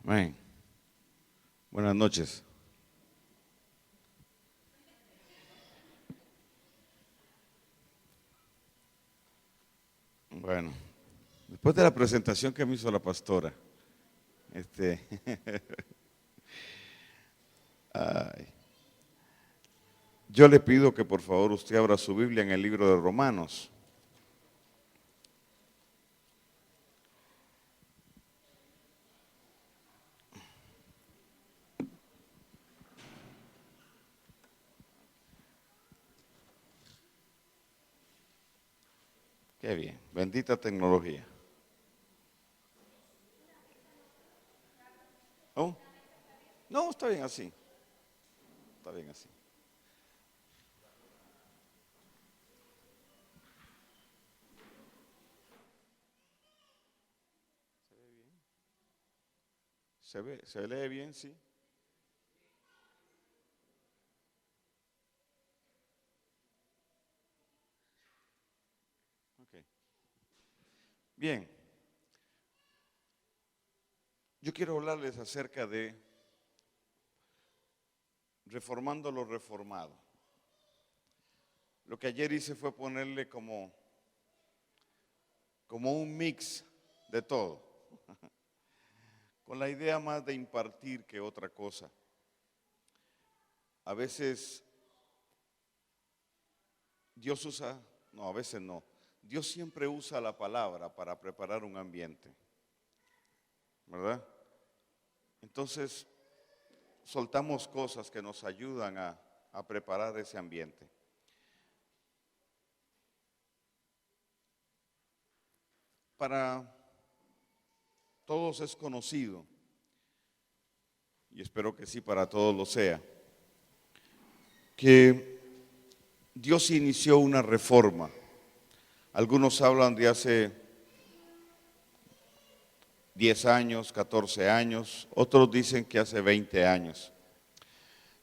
Amén. Buenas noches. Bueno, después de la presentación que me hizo la pastora, ay, yo le pido que por favor usted abra su Biblia en el libro de Romanos. Qué bien, bendita tecnología. ¿Oh? No, está bien así. Está bien así. ¿Se lee bien? Sí. Okay. Bien. Yo quiero hablarles acerca de reformando lo reformado. Lo que ayer hice fue ponerle como un mix de todo, con la idea más de impartir que otra cosa. A veces Dios usa, no, a veces no, Dios siempre usa la palabra para preparar un ambiente, ¿verdad? Entonces, soltamos cosas que nos ayudan a preparar ese ambiente. Para todos es conocido, y espero que sí para todos lo sea, que Dios inició una reforma. Algunos hablan de hace 10 años, 14 años, otros dicen que hace 20 años.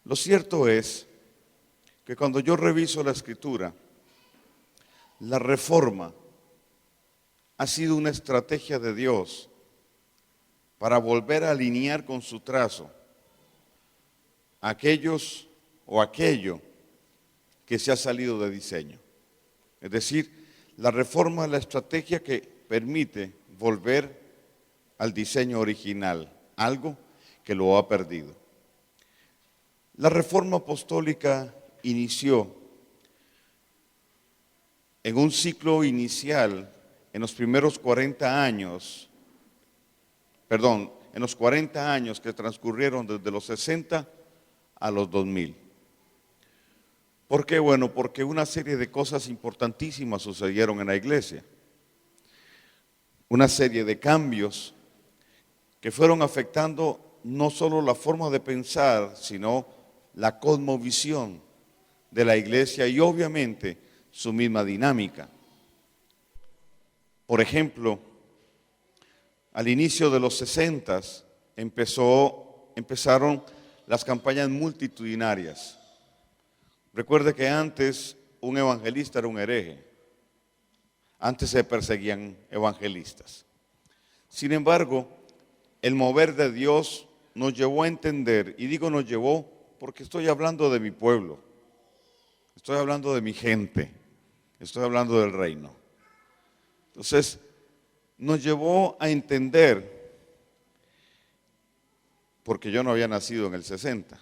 Lo cierto es que cuando yo reviso la Escritura, la reforma ha sido una estrategia de Dios para volver a alinear con su trazo aquellos o aquello que se ha salido de diseño. Es decir, la reforma es la estrategia que permite volver al diseño original, algo que lo ha perdido. La reforma apostólica inició en un ciclo inicial en los primeros 40 años, en los 40 años que transcurrieron desde los 60 a los 2000. ¿Por qué? Bueno, porque una serie de cosas importantísimas sucedieron en la iglesia. Una serie de cambios que fueron afectando no solo la forma de pensar, sino la cosmovisión de la iglesia y obviamente su misma dinámica. Por ejemplo, al inicio de los 60 empezaron las campañas multitudinarias. Recuerde que antes un evangelista era un hereje. Antes se perseguían evangelistas. Sin embargo, el mover de Dios nos llevó a entender, y digo nos llevó porque estoy hablando de mi pueblo, estoy hablando de mi gente, estoy hablando del reino. Entonces, nos llevó a entender, porque yo no había nacido en el 60.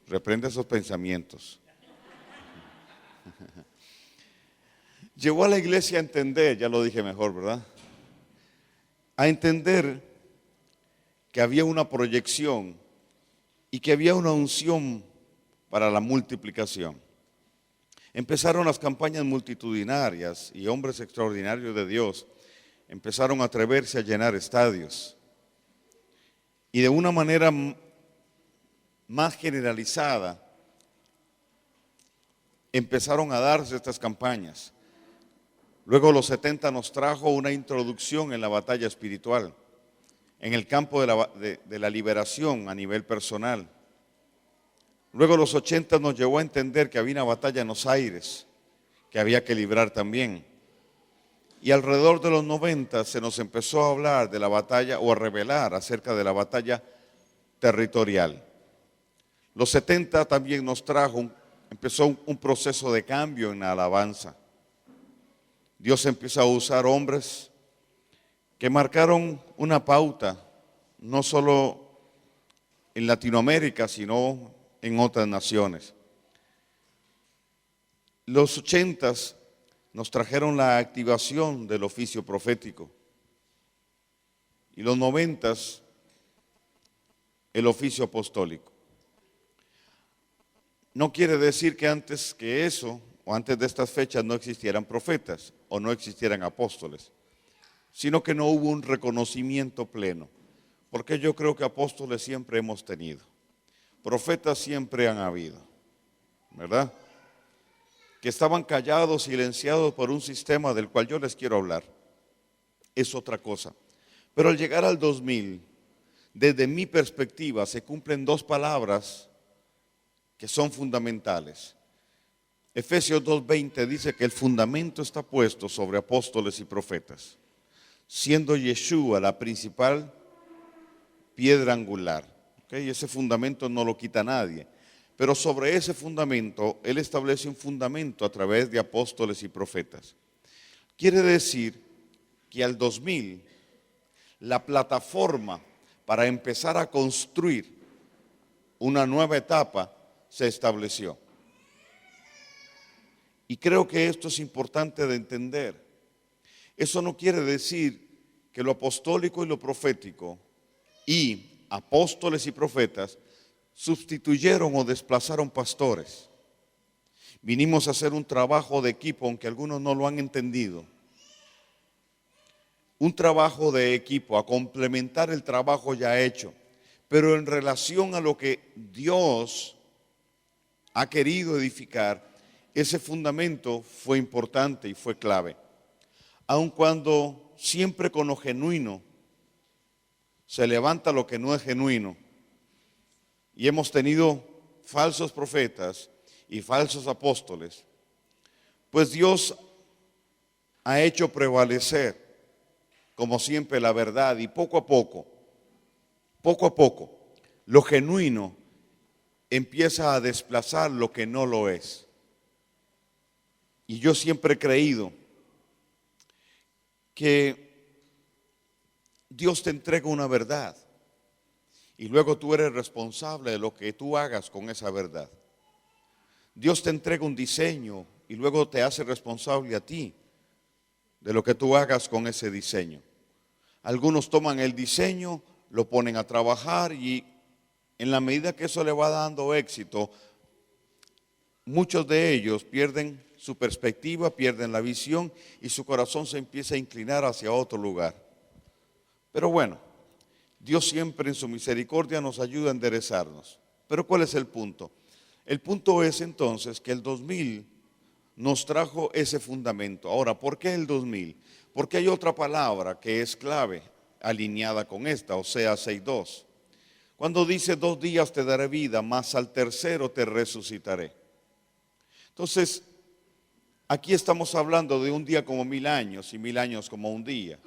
Reprende esos pensamientos. Llevó a la iglesia a entender, ya lo dije mejor, ¿verdad? A entender que había una proyección y que había una unción para la multiplicación. Empezaron las campañas multitudinarias y hombres extraordinarios de Dios empezaron a atreverse a llenar estadios. Y de una manera más generalizada, empezaron a darse estas campañas. Luego los 70 nos trajo una introducción en la batalla espiritual, en el campo de la liberación a nivel personal. Luego los 80 nos llevó a entender que había una batalla en los aires, que había que librar también. Y alrededor de los 90 se nos empezó a hablar de la batalla o a revelar acerca de la batalla territorial. Los 70 también empezó un proceso de cambio en la alabanza. Dios empieza a usar hombres que marcaron una pauta, no solo en Latinoamérica, sino en otras naciones. Los 80s nos trajeron la activación del oficio profético y los 90s el oficio apostólico. No quiere decir que antes que eso o antes de estas fechas no existieran profetas o no existieran apóstoles, sino que no hubo un reconocimiento pleno, porque yo creo que apóstoles siempre hemos tenido, profetas siempre han habido, ¿verdad? Que estaban callados, silenciados por un sistema del cual yo les quiero hablar, es otra cosa. Pero al llegar al 2000, desde mi perspectiva, se cumplen dos palabras que son fundamentales. Efesios 2:20 dice que el fundamento está puesto sobre apóstoles y profetas, siendo Yeshua la principal piedra angular. ¿Okay? Ese fundamento no lo quita nadie. Pero sobre ese fundamento, Él establece un fundamento a través de apóstoles y profetas. Quiere decir que al 2000, la plataforma para empezar a construir una nueva etapa se estableció. Y creo que esto es importante de entender. Eso no quiere decir que lo apostólico y lo profético y apóstoles y profetas sustituyeron o desplazaron pastores. Vinimos a hacer un trabajo de equipo, aunque algunos no lo han entendido. Un trabajo de equipo, a complementar el trabajo ya hecho, pero en relación a lo que Dios ha querido edificar, ese fundamento fue importante y fue clave. Aun cuando siempre con lo genuino se levanta lo que no es genuino, y hemos tenido falsos profetas y falsos apóstoles, pues Dios ha hecho prevalecer, como siempre, la verdad, y poco a poco, lo genuino empieza a desplazar lo que no lo es. Y yo siempre he creído que Dios te entrega una verdad y luego tú eres responsable de lo que tú hagas con esa verdad. Dios te entrega un diseño y luego te hace responsable a ti de lo que tú hagas con ese diseño. Algunos toman el diseño, lo ponen a trabajar y en la medida que eso le va dando éxito, muchos de ellos pierden su perspectiva, pierden la visión y su corazón se empieza a inclinar hacia otro lugar. Pero bueno, Dios siempre en su misericordia nos ayuda a enderezarnos. Pero ¿cuál es el punto? El punto es entonces que el 2000 nos trajo ese fundamento. Ahora, ¿por qué el 2000? Porque hay otra palabra que es clave alineada con esta, Oseas 6:2. Cuando dice 2 días te daré vida, mas al tercero te resucitaré. Entonces, aquí estamos hablando de un día como 1000 años y 1000 años como un día.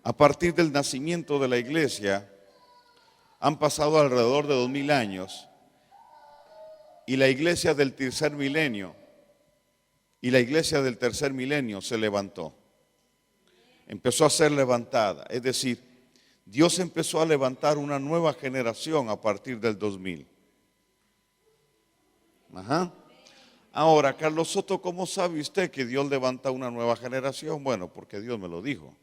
A partir del nacimiento de la iglesia, han pasado alrededor de 2000 años y la iglesia del tercer milenio se levantó. Empezó a ser levantada, es decir, Dios empezó a levantar una nueva generación a partir del 2000. Ahora, Carlos Soto, ¿cómo sabe usted que Dios levanta una nueva generación? Bueno, porque Dios me lo dijo.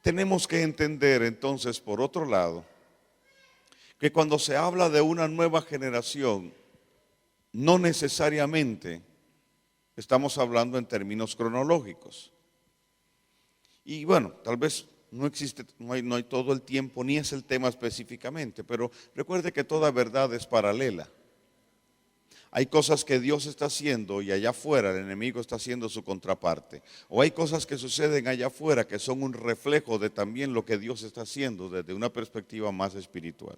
Tenemos que entender entonces, por otro lado, que cuando se habla de una nueva generación, no necesariamente estamos hablando en términos cronológicos. Y bueno, tal vez no existe, no hay todo el tiempo, ni es el tema específicamente, pero recuerde que toda verdad es paralela. Hay cosas que Dios está haciendo y allá afuera el enemigo está haciendo su contraparte. O hay cosas que suceden allá afuera que son un reflejo de también lo que Dios está haciendo desde una perspectiva más espiritual.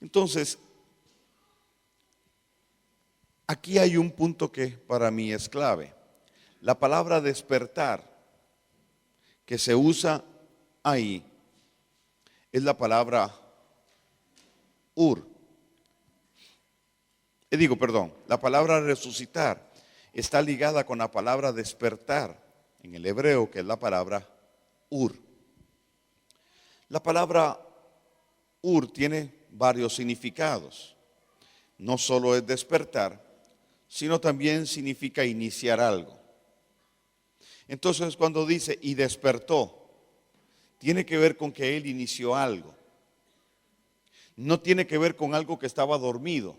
Entonces, Aquí hay un punto que para mí es clave. La palabra despertar que se usa ahí es la palabra ur. La palabra resucitar está ligada con la palabra despertar en el hebreo, que es la palabra ur. La palabra ur tiene varios significados. No solo es despertar, sino también significa iniciar algo. Entonces, cuando dice y despertó, tiene que ver con que él inició algo. No tiene que ver con algo que estaba dormido.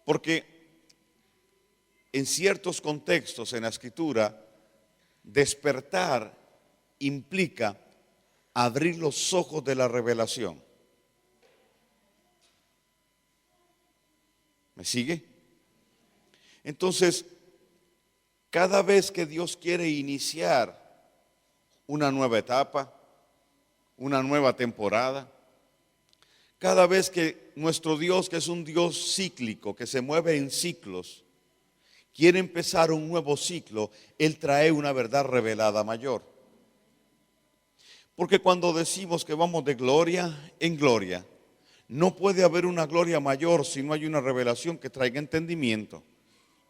Porque en ciertos contextos en la Escritura, despertar implica abrir los ojos de la revelación. ¿Me sigue? Entonces, cada vez que Dios quiere iniciar una nueva etapa, una nueva temporada, cada vez que nuestro Dios, que es un Dios cíclico, que se mueve en ciclos, quiere empezar un nuevo ciclo, Él trae una verdad revelada mayor. Porque cuando decimos que vamos de gloria en gloria, no puede haber una gloria mayor si no hay una revelación que traiga entendimiento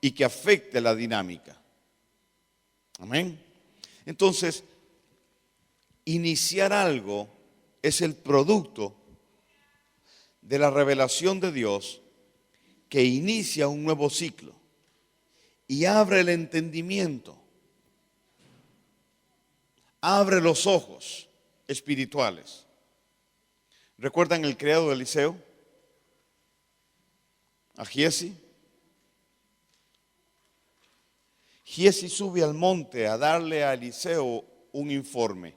y que afecte la dinámica. Amén. Entonces, iniciar algo es el producto de la revelación de Dios que inicia un nuevo ciclo y abre el entendimiento, abre los ojos espirituales. ¿Recuerdan el criado de Eliseo? A Giesi. Giesi sube al monte a darle a Eliseo un informe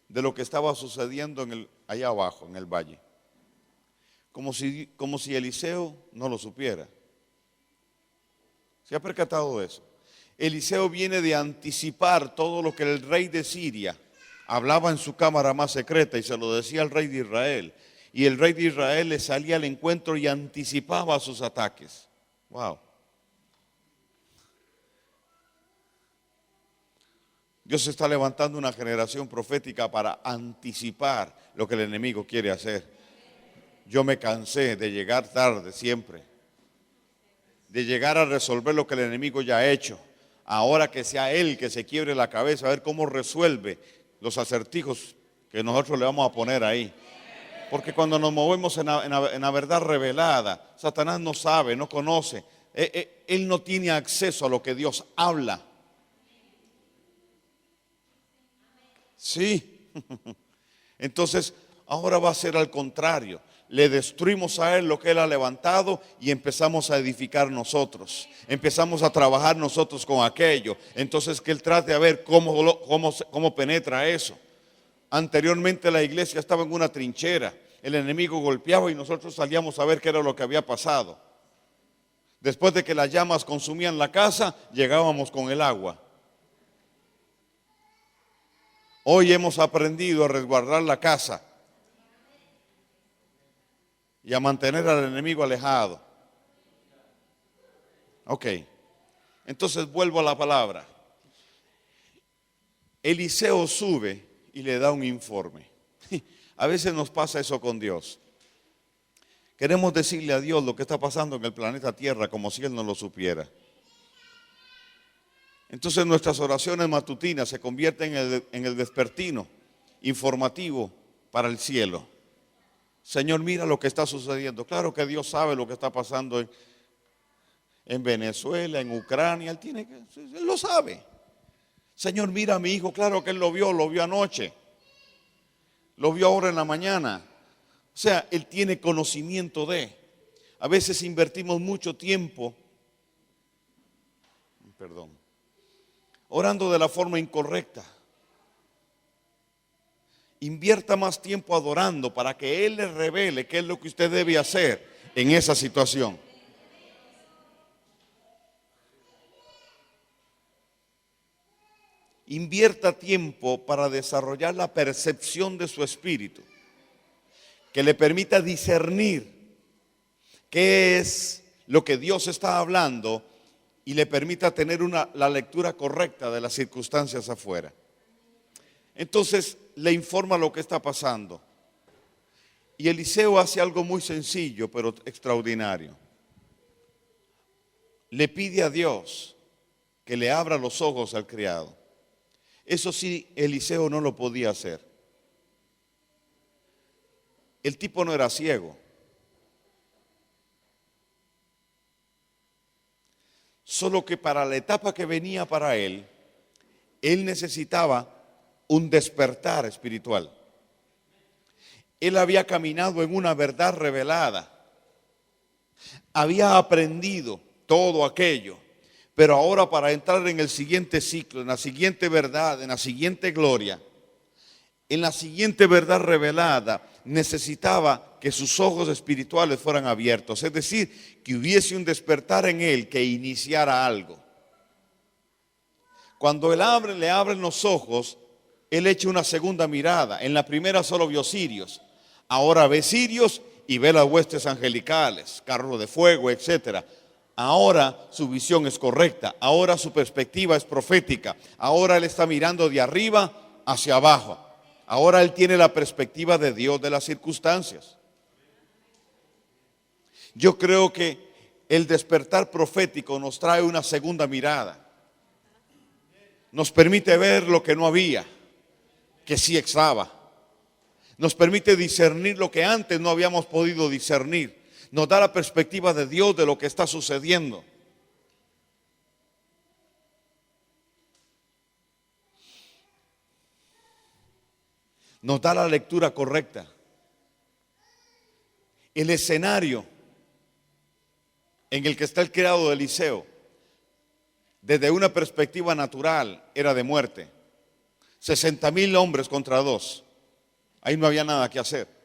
de lo que estaba sucediendo allá abajo, en el valle. Como si Eliseo no lo supiera. ¿Se ha percatado de eso? Eliseo viene de anticipar todo lo que el rey de Siria hablaba en su cámara más secreta y se lo decía al rey de Israel. Y el rey de Israel le salía al encuentro y anticipaba sus ataques. Wow. Dios está levantando una generación profética para anticipar lo que el enemigo quiere hacer. Yo me cansé de llegar tarde siempre, de llegar a resolver lo que el enemigo ya ha hecho. Ahora que sea él que se quiebre la cabeza, a ver cómo resuelve los acertijos que nosotros le vamos a poner ahí. Porque cuando nos movemos en la verdad revelada, Satanás no sabe, no conoce. Él no tiene acceso a lo que Dios habla. Sí. Entonces, ahora va a ser al contrario. Le destruimos a él lo que él ha levantado y empezamos a edificar nosotros. Empezamos a trabajar nosotros con aquello. Entonces, que él trate a ver cómo penetra eso. Anteriormente la iglesia estaba en una trinchera. El enemigo golpeaba y nosotros salíamos a ver qué era lo que había pasado. Después de que las llamas consumían la casa, llegábamos con el agua. Hoy hemos aprendido a resguardar la casa y a mantener al enemigo alejado. Ok, entonces vuelvo a la palabra. Eliseo sube y le da un informe. A veces nos pasa eso con Dios. Queremos decirle a Dios lo que está pasando en el planeta Tierra como si Él no lo supiera. Entonces nuestras oraciones matutinas se convierten en el despertino informativo para el cielo. Señor, mira lo que está sucediendo. Claro que Dios sabe lo que está pasando en Venezuela, en Ucrania. Él lo sabe. Señor, mira a mi hijo. Claro que Él lo vio anoche. Lo vio ahora en la mañana. O sea, Él tiene conocimiento de. A veces invertimos mucho tiempo, orando de la forma incorrecta. Invierta más tiempo adorando para que Él le revele qué es lo que usted debe hacer en esa situación. Invierta tiempo para desarrollar la percepción de su espíritu, que le permita discernir qué es lo que Dios está hablando y le permita tener la lectura correcta de las circunstancias afuera. Entonces le informa lo que está pasando. Y Eliseo hace algo muy sencillo, pero extraordinario. Le pide a Dios que le abra los ojos al criado. Eso sí, Eliseo no lo podía hacer. El tipo no era ciego. Solo que para la etapa que venía para él necesitaba un despertar espiritual. Él había caminado en una verdad revelada. Había aprendido todo aquello. Pero ahora, para entrar en el siguiente ciclo, en la siguiente verdad, en la siguiente gloria, en la siguiente verdad revelada, necesitaba que sus ojos espirituales fueran abiertos. Es decir, que hubiese un despertar en él que iniciara algo. Cuando le abren los ojos, él echa una segunda mirada. En la primera solo vio cirios. Ahora ve cirios y ve las huestes angelicales, carros de fuego, etcétera. Ahora su visión es correcta, ahora su perspectiva es profética, ahora él está mirando de arriba hacia abajo, ahora él tiene la perspectiva de Dios de las circunstancias. Yo creo que el despertar profético nos trae una segunda mirada, nos permite ver lo que no había, que sí estaba, nos permite discernir lo que antes no habíamos podido discernir. Nos da la perspectiva de Dios de lo que está sucediendo. Nos da la lectura correcta. El escenario en el que está el criado de Eliseo, desde una perspectiva natural, era de muerte. 60,000 hombres contra 2. Ahí no había nada que hacer.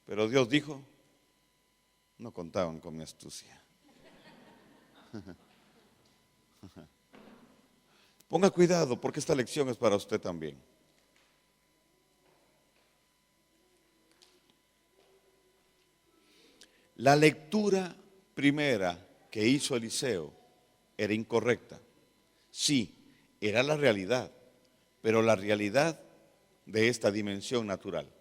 Pero Dios dijo, no contaban con mi astucia. Ponga cuidado porque esta lección es para usted también. La lectura primera que hizo Eliseo era incorrecta. Sí, era la realidad, pero la realidad de esta dimensión natural.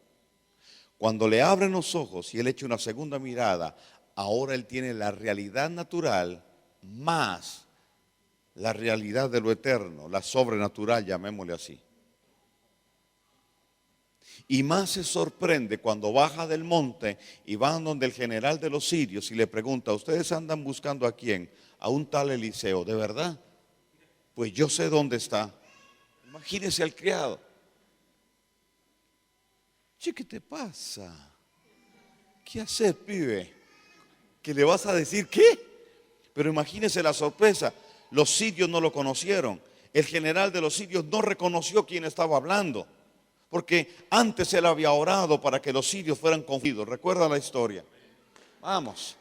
Cuando le abren los ojos y él echa una segunda mirada, ahora él tiene la realidad natural más la realidad de lo eterno, la sobrenatural, llamémosle así. Y más se sorprende cuando baja del monte y van donde el general de los sirios y le pregunta, ¿ustedes andan buscando a quién? A un tal Eliseo, ¿de verdad? Pues yo sé dónde está. Imagínese al criado. Che, ¿qué te pasa? ¿Qué haces, pibe? ¿Que le vas a decir qué? Pero imagínese la sorpresa. Los sirios no lo conocieron. El general de los sirios no reconoció quién estaba hablando. Porque antes él había orado para que los sirios fueran confundidos. ¿Recuerda la historia? Vamos.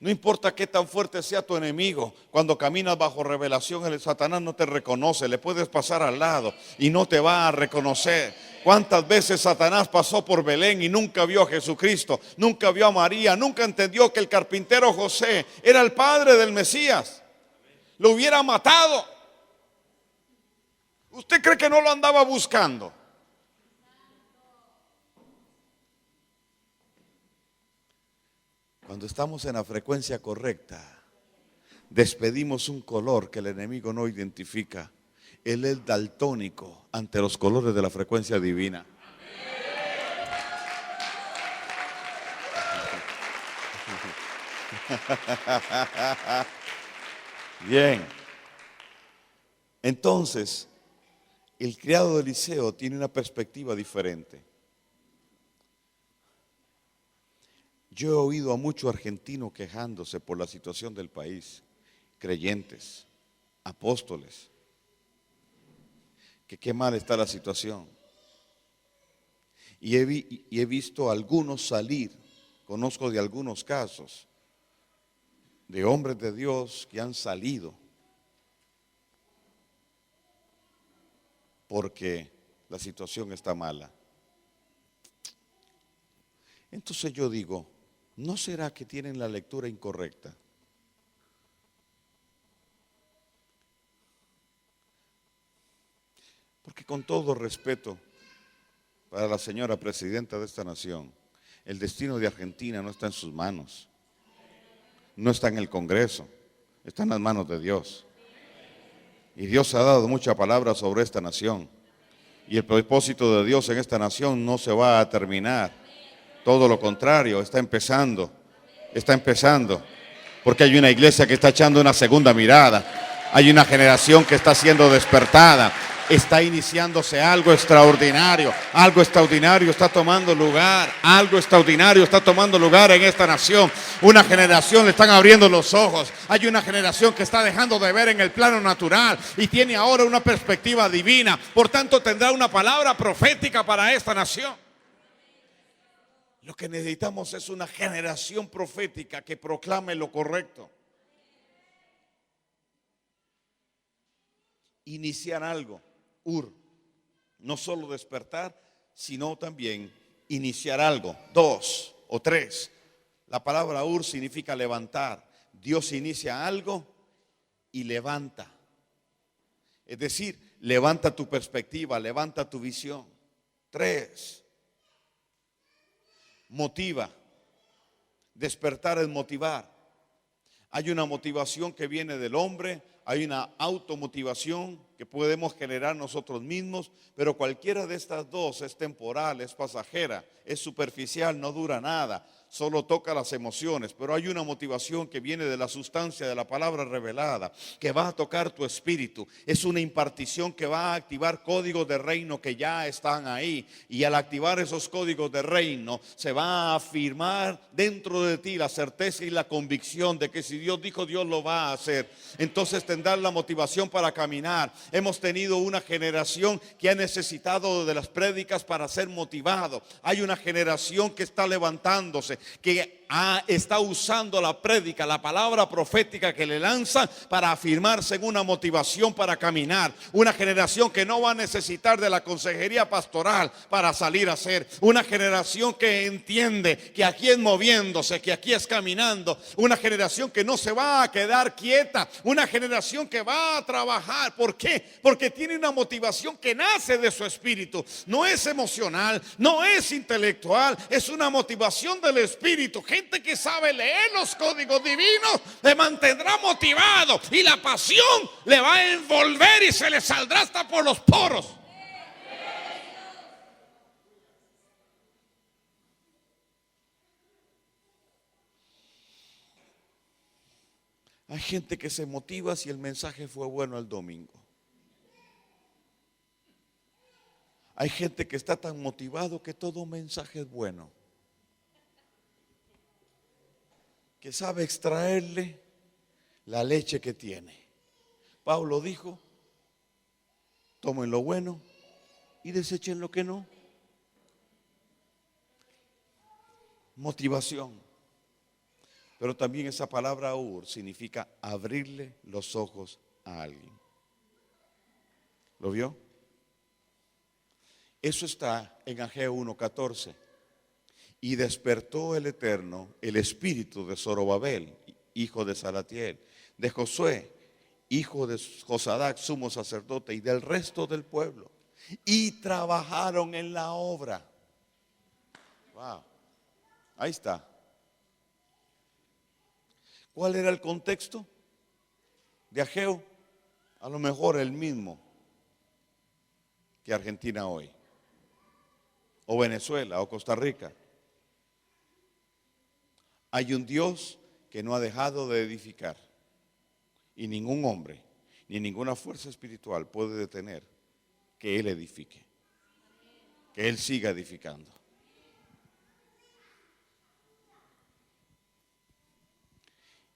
No importa qué tan fuerte sea tu enemigo, cuando caminas bajo revelación, el Satanás no te reconoce. Le puedes pasar al lado y no te va a reconocer. ¿Cuántas veces Satanás pasó por Belén y nunca vio a Jesucristo? Nunca vio a María, nunca entendió que el carpintero José era el padre del Mesías. Lo hubiera matado. ¿Usted cree que no lo andaba buscando? Cuando estamos en la frecuencia correcta, despedimos un color que el enemigo no identifica. Él es daltónico ante los colores de la frecuencia divina. Bien. Entonces, el criado de Eliseo tiene una perspectiva diferente. Yo he oído a muchos argentinos quejándose por la situación del país, creyentes, apóstoles, que qué mal está la situación. Y he visto a algunos salir, conozco de algunos casos, de hombres de Dios que han salido porque la situación está mala. Entonces yo digo, ¿no será que tienen la lectura incorrecta? Porque con todo respeto para la señora presidenta de esta nación, el destino de Argentina no está en sus manos, no está en el Congreso, está en las manos de Dios. Y Dios ha dado mucha palabra sobre esta nación. Y el propósito de Dios en esta nación no se va a terminar. Todo lo contrario, está empezando. Está empezando. Porque hay una iglesia que está echando una segunda mirada. Hay una generación que está siendo despertada. Está iniciándose algo extraordinario. Algo extraordinario está tomando lugar. Algo extraordinario está tomando lugar en esta nación. Una generación le están abriendo los ojos. Hay una generación que está dejando de ver en el plano natural y tiene ahora una perspectiva divina. Por tanto, tendrá una palabra profética para esta nación. Lo que necesitamos es una generación profética que proclame lo correcto. Iniciar algo. No solo despertar, sino también iniciar algo. 2 o 3. La palabra significa levantar. Dios inicia algo y levanta. Es decir, levanta tu perspectiva, levanta tu visión. 3. Motiva. Despertar es motivar. Hay una motivación que viene del hombre, hay una automotivación que podemos generar nosotros mismos, pero cualquiera de estas dos es temporal, es pasajera, es superficial, no dura nada, solo toca las emociones. Pero hay una motivación que viene de la sustancia de la palabra revelada, que va a tocar tu espíritu. Es una impartición que va a activar códigos de reino que ya están ahí, y al activar esos códigos de reino se va a afirmar dentro de ti la certeza y la convicción de que si Dios dijo, Dios lo va a hacer. Entonces tendrás la motivación para caminar. Hemos tenido una generación que ha necesitado de las prédicas para ser motivado. Hay una generación que está levantándose, que está usando la prédica, la palabra profética que le lanzan para afirmarse en una motivación para caminar. Una generación que no va a necesitar de la consejería pastoral para salir a hacer. Una generación que entiende que aquí es moviéndose, que aquí es caminando. Una generación que no se va a quedar quieta. Una generación que va a trabajar. ¿Por qué? Porque tiene una motivación que nace de su espíritu. No es emocional, no es intelectual, es una motivación del espíritu. Gente que sabe leer los códigos divinos le mantendrá motivado, y la pasión le va a envolver y se le saldrá hasta por los poros. Hay gente que se motiva si el mensaje fue bueno el domingo. Hay gente que está tan motivado que todo mensaje es bueno, que sabe extraerle la leche que tiene. Pablo dijo, tomen lo bueno y desechen lo que no. Motivación. Pero también esa palabra significa abrirle los ojos a alguien. ¿Lo vio? Eso está en Ageo 1:14. Y despertó el Eterno el espíritu de Zorobabel, hijo de Salatiel, de Josué, hijo de Josadac, sumo sacerdote, y del resto del pueblo, y trabajaron en la obra. Wow. Ahí está. ¿Cuál era el contexto de Ageo? A lo mejor el mismo que Argentina hoy, o Venezuela, o Costa Rica. Hay un Dios que no ha dejado de edificar, y ningún hombre ni ninguna fuerza espiritual puede detener que Él edifique, que Él siga edificando.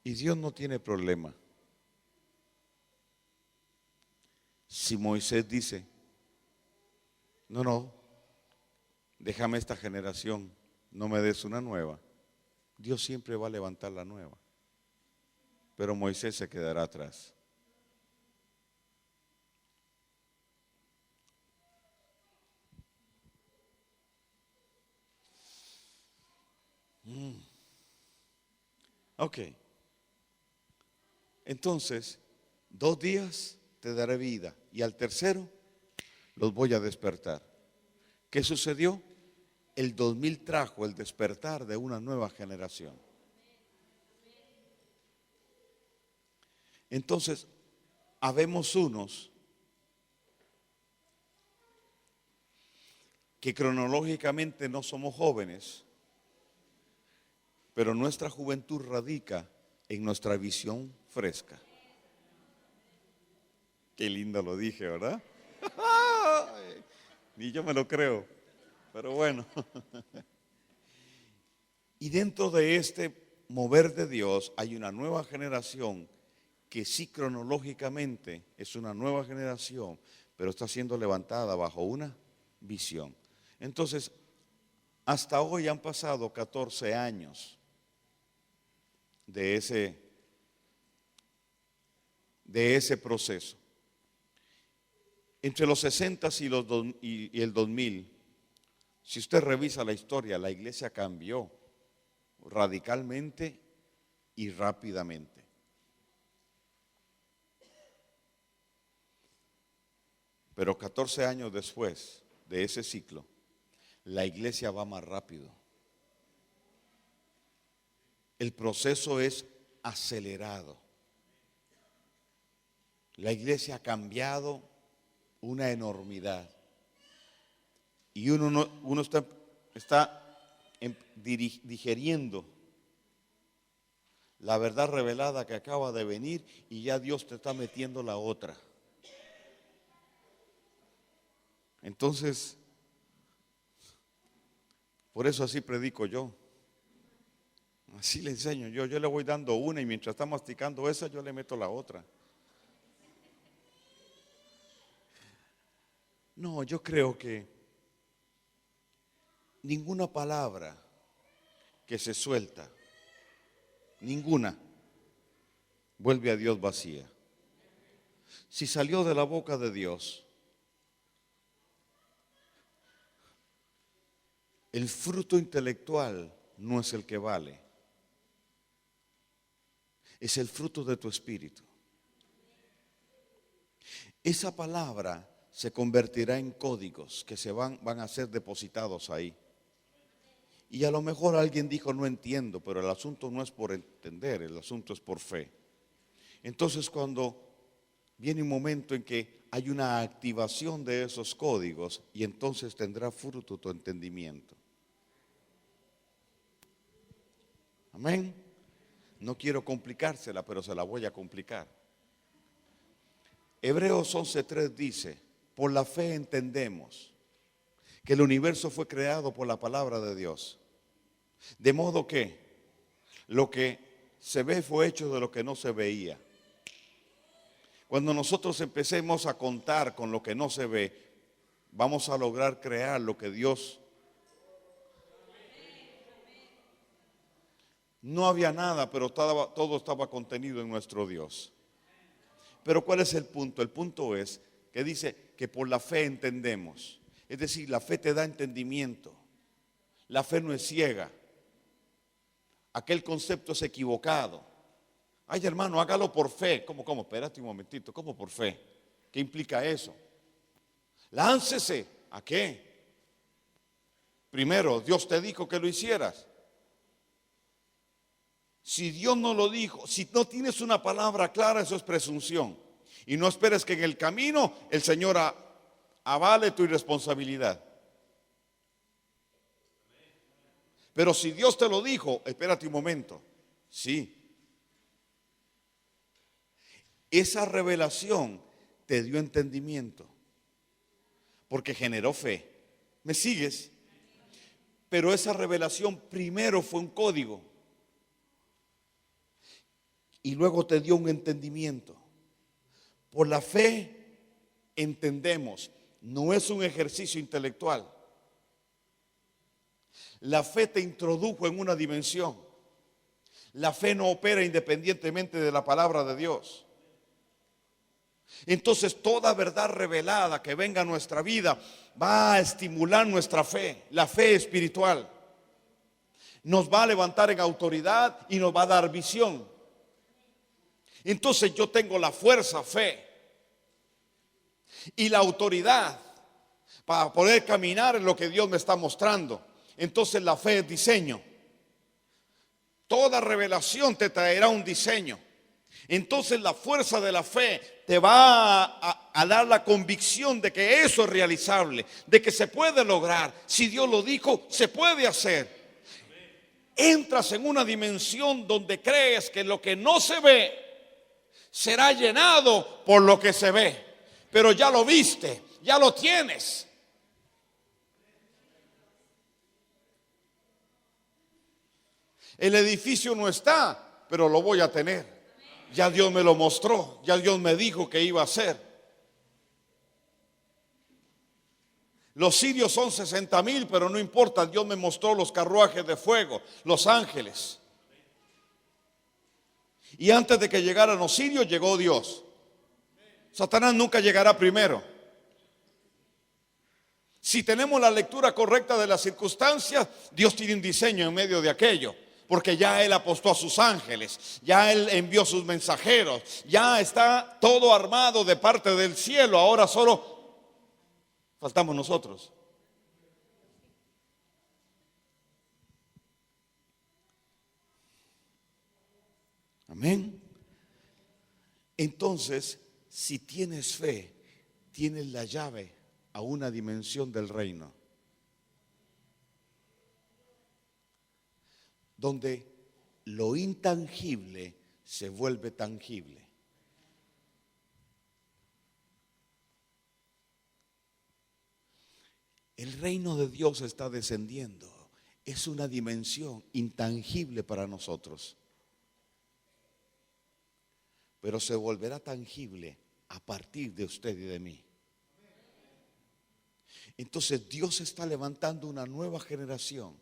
Y Dios no tiene problema. Si Moisés dice, no, déjame esta generación, no me des una nueva, Dios siempre va a levantar la nueva. Pero Moisés se quedará atrás. Ok. Entonces, 2 días te daré vida y al tercero los voy a despertar. ¿Qué sucedió? El 2000 trajo el despertar de una nueva generación. Entonces, habemos unos que cronológicamente no somos jóvenes, pero nuestra juventud radica en nuestra visión fresca. Qué lindo lo dije, ¿verdad? Ni yo me lo creo, pero bueno. Y dentro de este mover de Dios hay una nueva generación que sí cronológicamente es una nueva generación, pero está siendo levantada bajo una visión. Entonces, hasta hoy han pasado 14 años de ese proceso. Entre los 60 y el 2000, si usted revisa la historia, la iglesia cambió radicalmente y rápidamente. Pero 14 años después de ese ciclo, la iglesia va más rápido. El proceso es acelerado. La iglesia ha cambiado una enormidad. Y uno está digiriendo la verdad revelada que acaba de venir y ya Dios te está metiendo la otra. Entonces, por eso así predico yo. Así le enseño yo. Yo le voy dando una y mientras está masticando esa, yo le meto la otra. No, yo creo que ninguna palabra que se suelta, ninguna, vuelve a Dios vacía. Si salió de la boca de Dios, el fruto intelectual no es el que vale, es el fruto de tu espíritu. Esa palabra se convertirá en códigos que van a ser depositados ahí. Y a lo mejor alguien dijo, no entiendo, pero el asunto no es por entender, el asunto es por fe. Entonces, cuando viene un momento en que hay una activación de esos códigos, y entonces tendrá fruto tu entendimiento. Amén. No quiero complicársela, pero se la voy a complicar. Hebreos 11:3 dice, por la fe entendemos que el universo fue creado por la palabra de Dios. De modo que lo que se ve fue hecho de lo que no se veía. Cuando nosotros empecemos a contar con lo que no se ve, vamos a lograr crear lo que Dios. No había nada, pero todo estaba contenido en nuestro Dios. Pero ¿cuál es el punto? El punto es que dice que por la fe entendemos. Es decir, la fe te da entendimiento. La fe no es ciega. Aquel concepto es equivocado. Ay, hermano, hágalo por fe. ¿Cómo? Espérate un momentito. ¿Cómo por fe? ¿Qué implica eso? Láncese. ¿A qué? Primero, Dios te dijo que lo hicieras. Si Dios no lo dijo, si no tienes una palabra clara, eso es presunción. Y no esperes que en el camino el Señor avale tu irresponsabilidad. Pero si Dios te lo dijo, espérate un momento. Sí. Esa revelación te dio entendimiento, porque generó fe. ¿Me sigues? Pero esa revelación primero fue un código y luego te dio un entendimiento. Por la fe entendemos, no es un ejercicio intelectual. La fe te introdujo en una dimensión. La fe no opera independientemente de la palabra de Dios. Entonces toda verdad revelada que venga a nuestra vida va a estimular nuestra fe, la fe espiritual. nos va a levantar en autoridad y nos va a dar visión. Entonces yo tengo la fuerza, fe y la autoridad para poder caminar en lo que Dios me está mostrando. Entonces la fe es diseño. Toda revelación te traerá un diseño. Entonces la fuerza de la fe te va a dar la convicción de que eso es realizable, de que se puede lograr. Si Dios lo dijo, se puede hacer. Entras en una dimensión donde crees que lo que no se ve será llenado por lo que se ve. Pero ya lo viste, ya lo tienes. El edificio no está, pero lo voy a tener. Ya Dios me lo mostró, ya Dios me dijo que iba a hacer. Los sirios son 60,000, pero no importa, Dios me mostró los carruajes de fuego, los ángeles. Y antes de que llegaran los sirios, llegó Dios. Satanás nunca llegará primero. Si tenemos la lectura correcta de las circunstancias, Dios tiene un diseño en medio de aquello. Porque ya Él apostó a sus ángeles, ya Él envió sus mensajeros, ya está todo armado de parte del cielo. Ahora solo faltamos nosotros. Amén. Entonces, si tienes fe, tienes la llave a una dimensión del reino, donde lo intangible se vuelve tangible. El reino de Dios está descendiendo. Es una dimensión intangible para nosotros, pero se volverá tangible a partir de usted y de mí. Entonces Dios está levantando una nueva generación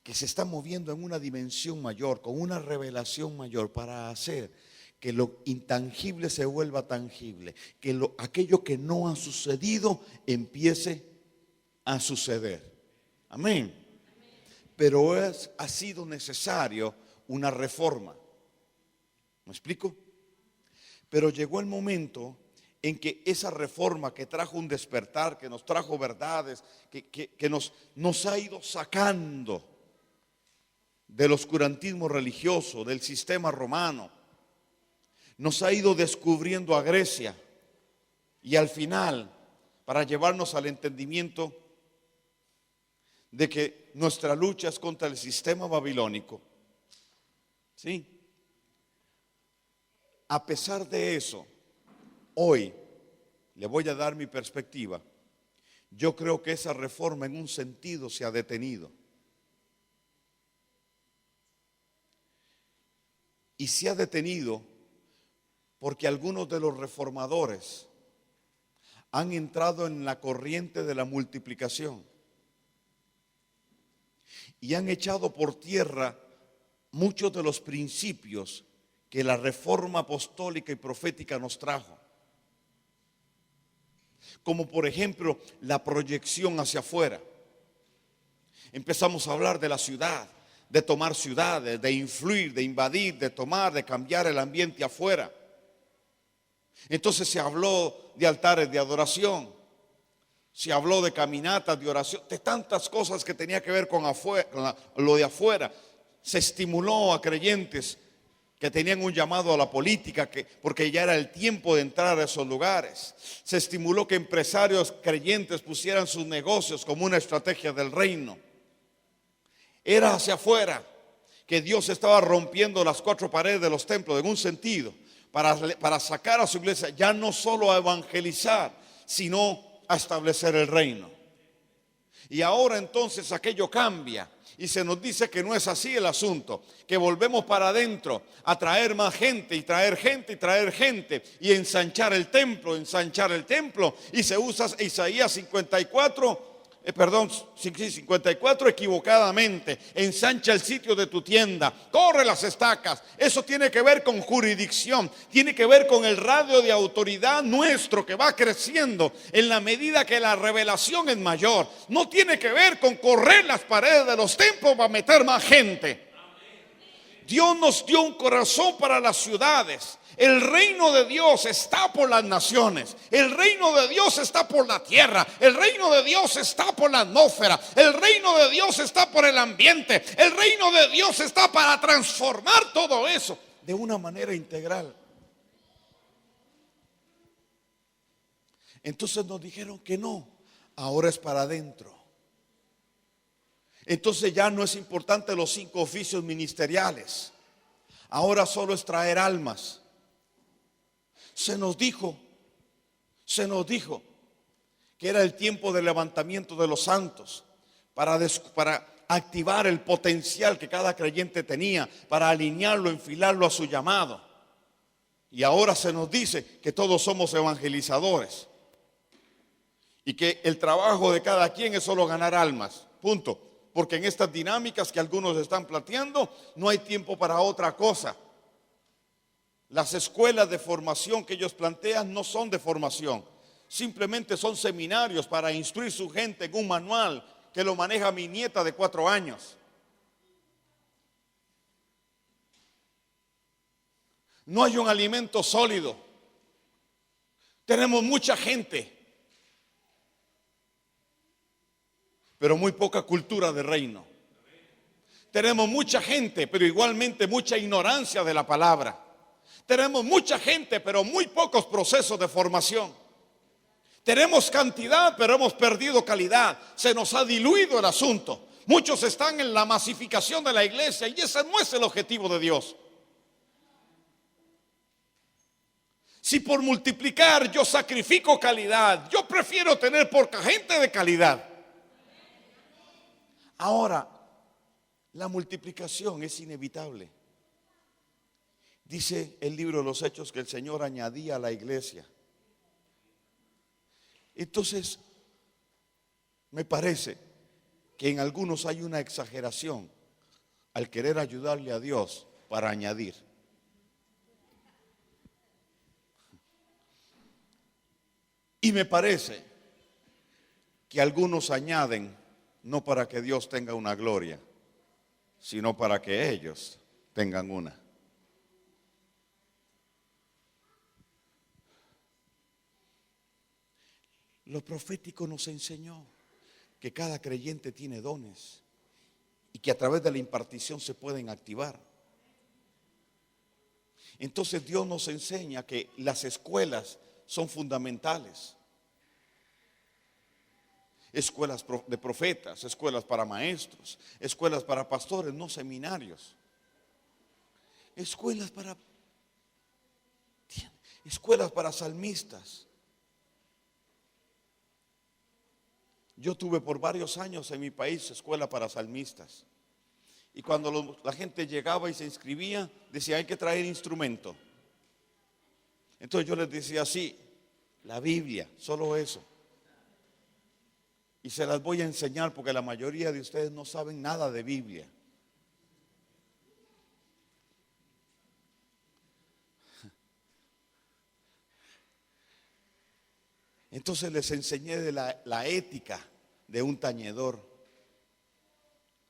que se está moviendo en una dimensión mayor, con una revelación mayor, para hacer que lo intangible se vuelva tangible, que aquello que no ha sucedido empiece a suceder. Amén. Pero ha sido necesario una reforma. ¿Me explico? Pero llegó el momento en que esa reforma que trajo un despertar, que nos trajo verdades, que nos ha ido sacando del oscurantismo religioso, del sistema romano, nos ha ido descubriendo a Grecia, y al final, para llevarnos al entendimiento de que nuestra lucha es contra el sistema babilónico. ¿Sí? A pesar de eso, hoy le voy a dar mi perspectiva. Yo creo que esa reforma en un sentido se ha detenido. Y se ha detenido porque algunos de los reformadores han entrado en la corriente de la multiplicación y han echado por tierra muchos de los principios que la reforma apostólica y profética nos trajo. Como por ejemplo la proyección hacia afuera. Empezamos a hablar de la ciudad, de tomar ciudades, de influir, de invadir, de tomar, de cambiar el ambiente afuera. Entonces se habló de altares de adoración, se habló de caminatas de oración, de tantas cosas que tenía que ver con afuera, con lo de afuera. Se estimuló a creyentes que tenían un llamado a la política, porque ya era el tiempo de entrar a esos lugares. Se estimuló que empresarios creyentes pusieran sus negocios como una estrategia del reino. Era hacia afuera que Dios estaba rompiendo las cuatro paredes de los templos en un sentido, para sacar a su iglesia ya no solo a evangelizar, sino a establecer el reino. Y ahora entonces aquello cambia y se nos dice que no es así el asunto, que volvemos para adentro a traer más gente y traer gente y traer gente y ensanchar el templo. Y se usa Isaías 54 perdón, 54 equivocadamente, ensancha el sitio de tu tienda, corre las estacas. Eso tiene que ver con jurisdicción, tiene que ver con el radio de autoridad nuestro que va creciendo en la medida que la revelación es mayor. No tiene que ver con correr las paredes de los templos para meter más gente. Dios nos dio un corazón para las ciudades. El reino de Dios está por las naciones. El reino de Dios está por la tierra. El reino de Dios está por la atmósfera. El reino de Dios está por el ambiente. El reino de Dios está para transformar todo eso de una manera integral. Entonces nos dijeron que no, ahora es para adentro. Entonces ya no es importante los 5 oficios ministeriales. Ahora solo es traer almas. Se nos dijo que era el tiempo del levantamiento de los santos para activar el potencial que cada creyente tenía, para alinearlo, enfilarlo a su llamado. Y ahora se nos dice que todos somos evangelizadores y que el trabajo de cada quien es solo ganar almas, punto. Porque en estas dinámicas que algunos están planteando no hay tiempo para otra cosa. Las escuelas de formación que ellos plantean no son de formación, simplemente son seminarios para instruir su gente en un manual que lo maneja mi nieta de 4 años. No hay un alimento sólido. Tenemos mucha gente, pero muy poca cultura de reino. Tenemos mucha gente, pero igualmente mucha ignorancia de la palabra. Tenemos mucha gente, pero muy pocos procesos de formación. Tenemos cantidad, pero hemos perdido calidad. Se nos ha diluido el asunto. Muchos están en la masificación de la iglesia y ese no es el objetivo de Dios. Si por multiplicar yo sacrifico calidad, yo prefiero tener poca gente de calidad. Ahora, la multiplicación es inevitable. Dice el libro de los Hechos que el Señor añadía a la iglesia. Entonces, me parece que en algunos hay una exageración al querer ayudarle a Dios para añadir. Y me parece que algunos añaden no para que Dios tenga una gloria, sino para que ellos tengan una. Lo profético nos enseñó que cada creyente tiene dones y que a través de la impartición se pueden activar. Entonces Dios nos enseña que las escuelas son fundamentales. Escuelas de profetas, escuelas para maestros, escuelas para pastores, no seminarios. Escuelas para salmistas. Yo tuve por varios años en mi país escuela para salmistas. Y cuando la gente llegaba y se inscribía, decía, hay que traer instrumento. Entonces yo les decía, sí, la Biblia, solo eso. Y se las voy a enseñar porque la mayoría de ustedes no saben nada de Biblia. Entonces les enseñé de la ética de un tañedor.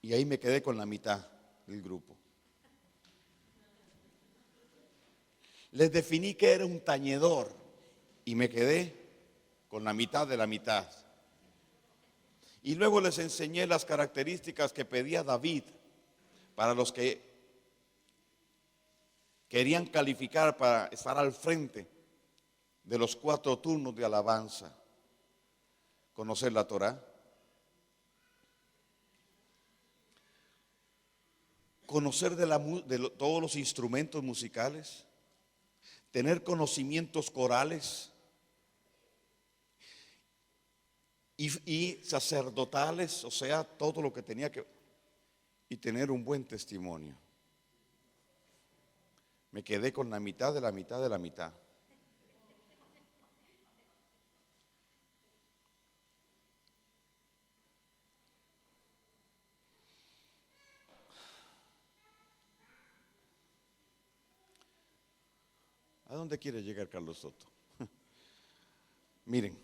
Y ahí me quedé con la mitad del grupo. Les definí que era un tañedor y me quedé con la mitad de la mitad. Y luego les enseñé las características que pedía David para los que querían calificar para estar al frente de los 4 turnos de alabanza. Conocer la Torá, conocer de todos los instrumentos musicales, tener conocimientos corales y sacerdotales, o sea, todo lo que tenía que, y tener un buen testimonio. Me quedé con la mitad de la mitad de la mitad. ¿A dónde quiere llegar Carlos Soto? Miren,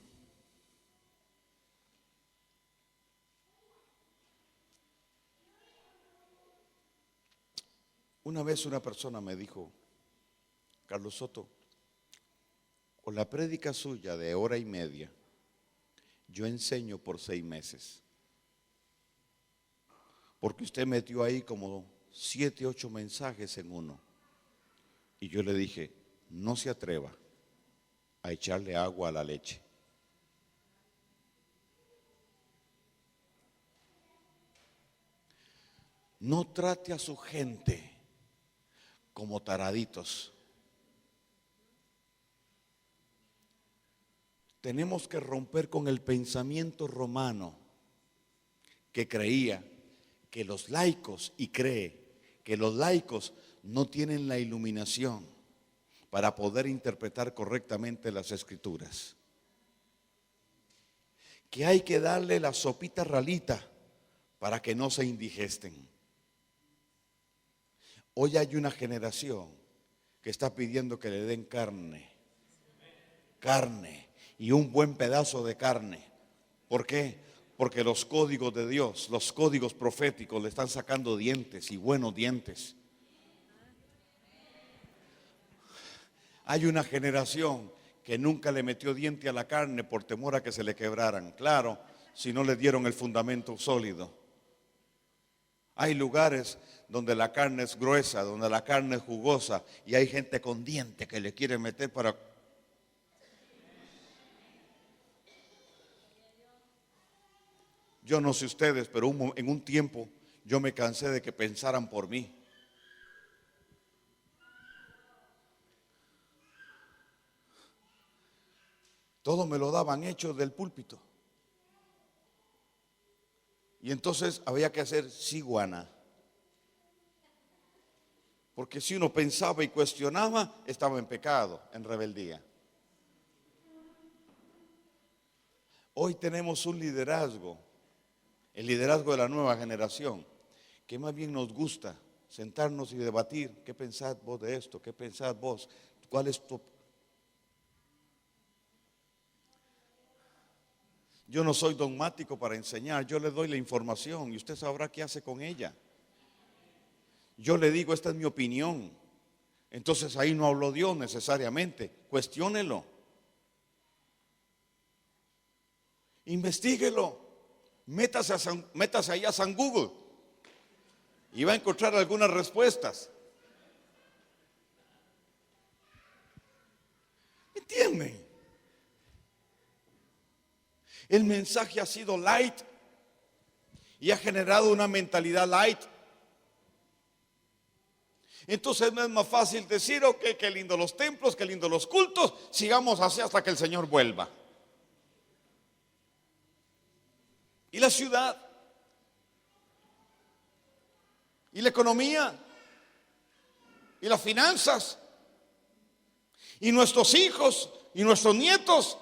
una vez una persona me dijo: Carlos Soto, con la prédica suya de hora y media, yo enseño por 6 meses. Porque usted metió ahí como 7, 8 mensajes en uno. Y yo le dije: no se atreva a echarle agua a la leche. No trate a su gente como taraditos. Tenemos que romper con el pensamiento romano que creía que los laicos, y cree que los laicos no tienen la iluminación para poder interpretar correctamente las escrituras. Que hay que darle la sopita ralita para que no se indigesten. Hoy hay una generación que está pidiendo que le den carne y un buen pedazo de carne. ¿Por qué? Porque los códigos de Dios, los códigos proféticos le están sacando dientes, y buenos dientes. Hay una generación que nunca le metió diente a la carne por temor a que se le quebraran. Claro, si no le dieron el fundamento sólido. Hay lugares donde la carne es gruesa, donde la carne es jugosa, y hay gente con diente que le quiere meter para... Yo no sé ustedes, pero en un tiempo yo me cansé de que pensaran por mí. Todo me lo daban hecho del púlpito. Y entonces había que hacer ciguana. Porque si uno pensaba y cuestionaba, estaba en pecado, en rebeldía. Hoy tenemos un liderazgo, el liderazgo de la nueva generación, que más bien nos gusta sentarnos y debatir. ¿Qué pensás vos de esto? ¿Qué pensás vos? ¿Cuál es tu...? Yo no soy dogmático para enseñar, yo le doy la información y usted sabrá qué hace con ella. Yo le digo: esta es mi opinión. Entonces ahí no habló Dios necesariamente. Cuestiónelo. Investíguelo. Métase ahí a San Google y va a encontrar algunas respuestas. ¿Entienden? El mensaje ha sido light y ha generado una mentalidad light. Entonces no es más fácil decir: ok, qué lindo los templos, qué lindo los cultos, sigamos así hasta que el Señor vuelva. ¿Y la ciudad? ¿Y la economía? ¿Y las finanzas? ¿Y nuestros hijos? ¿Y nuestros nietos?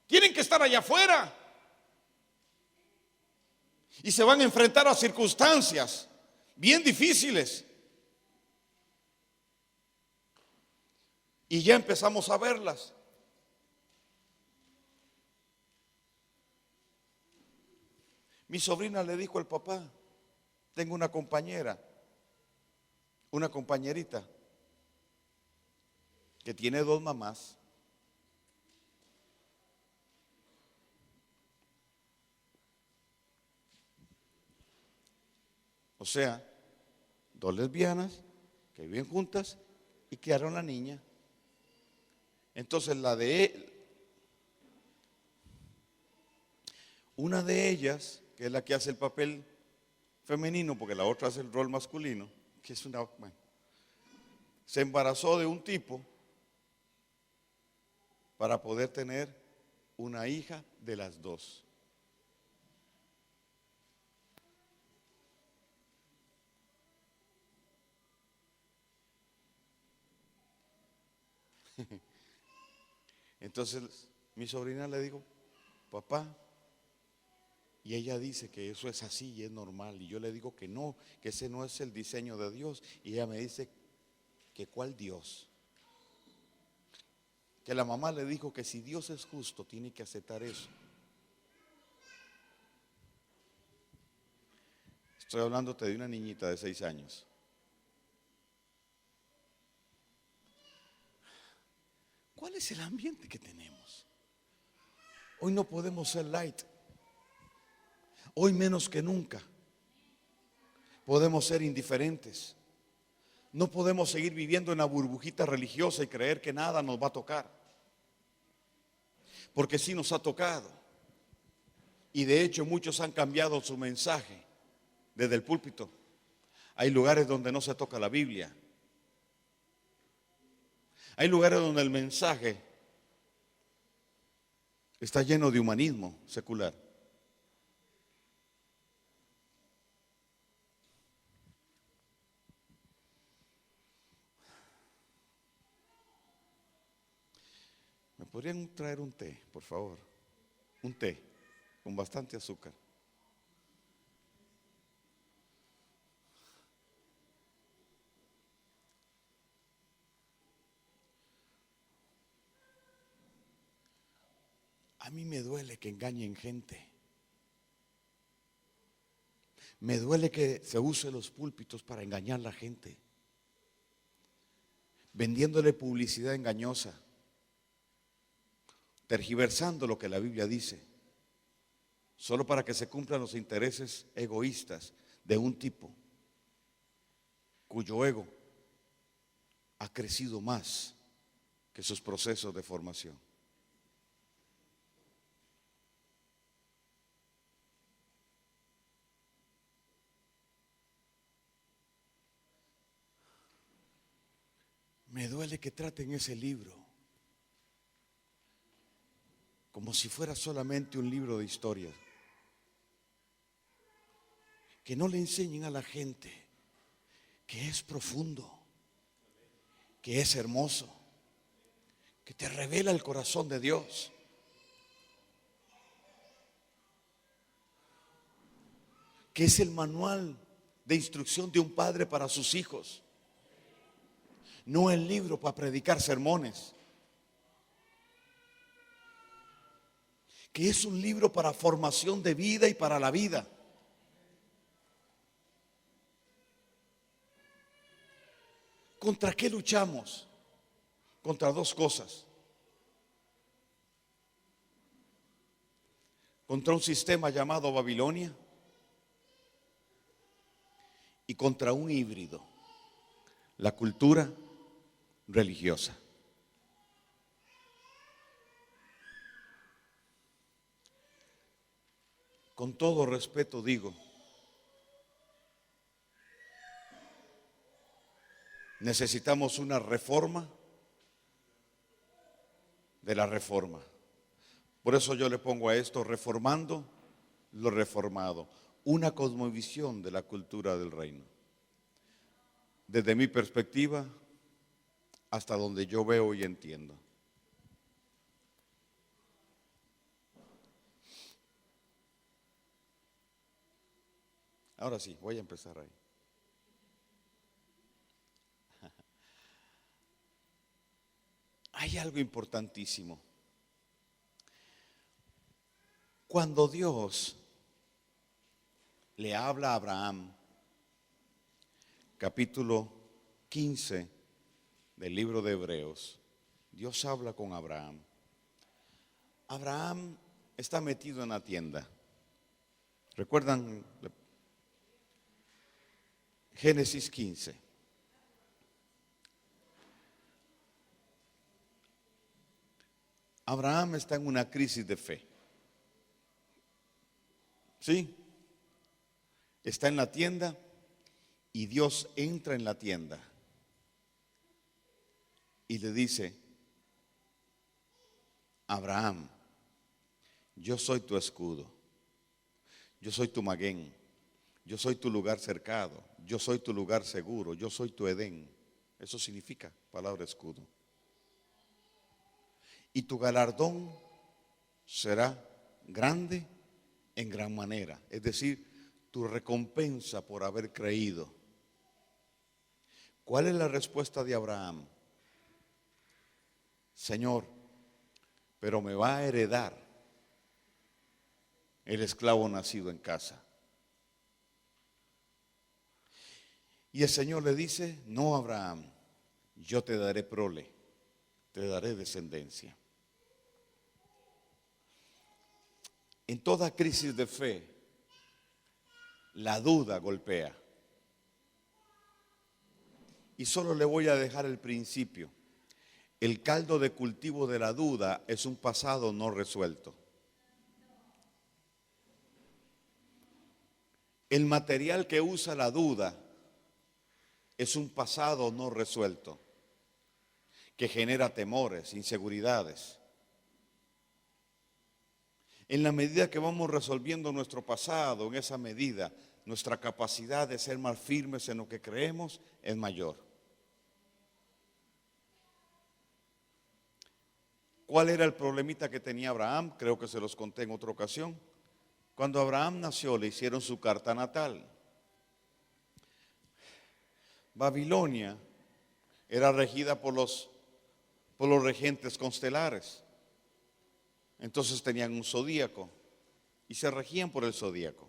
Tienen que estar allá afuera. Y se van a enfrentar a circunstancias bien difíciles. Y ya empezamos a verlas. Mi sobrina le dijo al papá: tengo una compañera, una compañerita, que tiene 2 mamás. O sea, 2 lesbianas que viven juntas y criaron la niña. Entonces una de ellas, que es la que hace el papel femenino, porque la otra hace el rol masculino, que es bueno, se embarazó de un tipo para poder tener una hija de las 2. Entonces mi sobrina le dijo: papá, y ella dice que eso es así y es normal. Y yo le digo que no, que ese no es el diseño de Dios. Y ella me dice: ¿que cuál Dios? que la mamá le dijo que si Dios es justo, tiene que aceptar eso. Estoy hablándote de una niñita de 6 años. ¿Cuál es el ambiente que tenemos? Hoy no podemos ser light. Hoy menos que nunca. Podemos ser indiferentes. No podemos seguir viviendo en la burbujita religiosa y creer que nada nos va a tocar. Porque sí nos ha tocado. Y de hecho muchos han cambiado su mensaje desde el púlpito. Hay lugares donde no se toca la Biblia. Hay lugares donde el mensaje está lleno de humanismo secular. ¿Me podrían traer un té, por favor? Un té con bastante azúcar. A mí me duele que engañen gente. Me duele que se use los púlpitos para engañar a la gente, vendiéndole publicidad engañosa, tergiversando lo que la Biblia dice, solo para que se cumplan los intereses egoístas de un tipo cuyo ego ha crecido más que sus procesos de formación. Me duele que traten ese libro como si fuera solamente un libro de historias. Que no le enseñen a la gente que es profundo, que es hermoso, que te revela el corazón de Dios. Que es el manual de instrucción de un padre para sus hijos. No el libro para predicar sermones. Que es un libro para formación de vida y para la vida. ¿Contra qué luchamos? Contra dos cosas. Contra un sistema llamado Babilonia y contra un híbrido, la cultura religiosa. Con todo respeto digo, necesitamos una reforma de la reforma. Por eso yo le pongo a esto reformando lo reformado, una cosmovisión de la cultura del reino. Desde mi perspectiva, hasta donde yo veo y entiendo. Ahora sí, voy a empezar ahí. Hay algo importantísimo. Cuando Dios le habla a Abraham, capítulo 15 del libro de Hebreos, Dios habla con Abraham. Abraham está metido en la tienda. ¿Recuerdan Génesis 15? Abraham está en una crisis de fe. ¿Sí? Está en la tienda y Dios entra en la tienda y le dice: Abraham, yo soy tu escudo, yo soy tu maguén, yo soy tu lugar cercado, yo soy tu lugar seguro, yo soy tu Edén. Eso significa palabra escudo. Y tu galardón será grande en gran manera, es decir, tu recompensa por haber creído. ¿Cuál es la respuesta de Abraham? Señor, pero me va a heredar el esclavo nacido en casa. Y el Señor le dice, no, Abraham, yo te daré prole, te daré descendencia. En toda crisis de fe, la duda golpea. Y solo le voy a dejar el principio. El caldo de cultivo de la duda es un pasado no resuelto. El material que usa la duda es un pasado no resuelto, que genera temores, inseguridades. En la medida que vamos resolviendo nuestro pasado, en esa medida, nuestra capacidad de ser más firmes en lo que creemos es mayor. ¿Cuál era el problemita que tenía Abraham? Creo que se los conté en otra ocasión. Cuando Abraham nació, le hicieron su carta natal. Babilonia era regida por los regentes constelares. Entonces tenían un zodíaco y se regían por el zodíaco.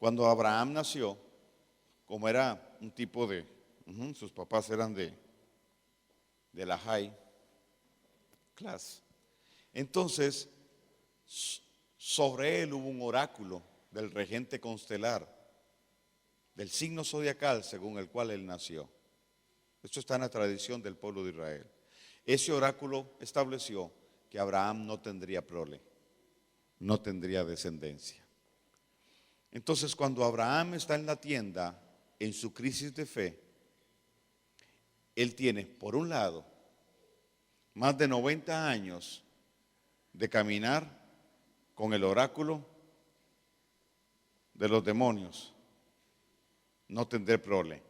Cuando Abraham nació, como era un tipo de, sus papás eran de la high class, entonces sobre él hubo un oráculo del regente constelar, del signo zodiacal según el cual él nació. Esto está en la tradición del pueblo de Israel. Ese oráculo estableció que Abraham no tendría prole, no tendría descendencia. Entonces, cuando Abraham está en la tienda, en su crisis de fe, él tiene, por un lado, más de 90 años de caminar con el oráculo de los demonios, no tendré prole.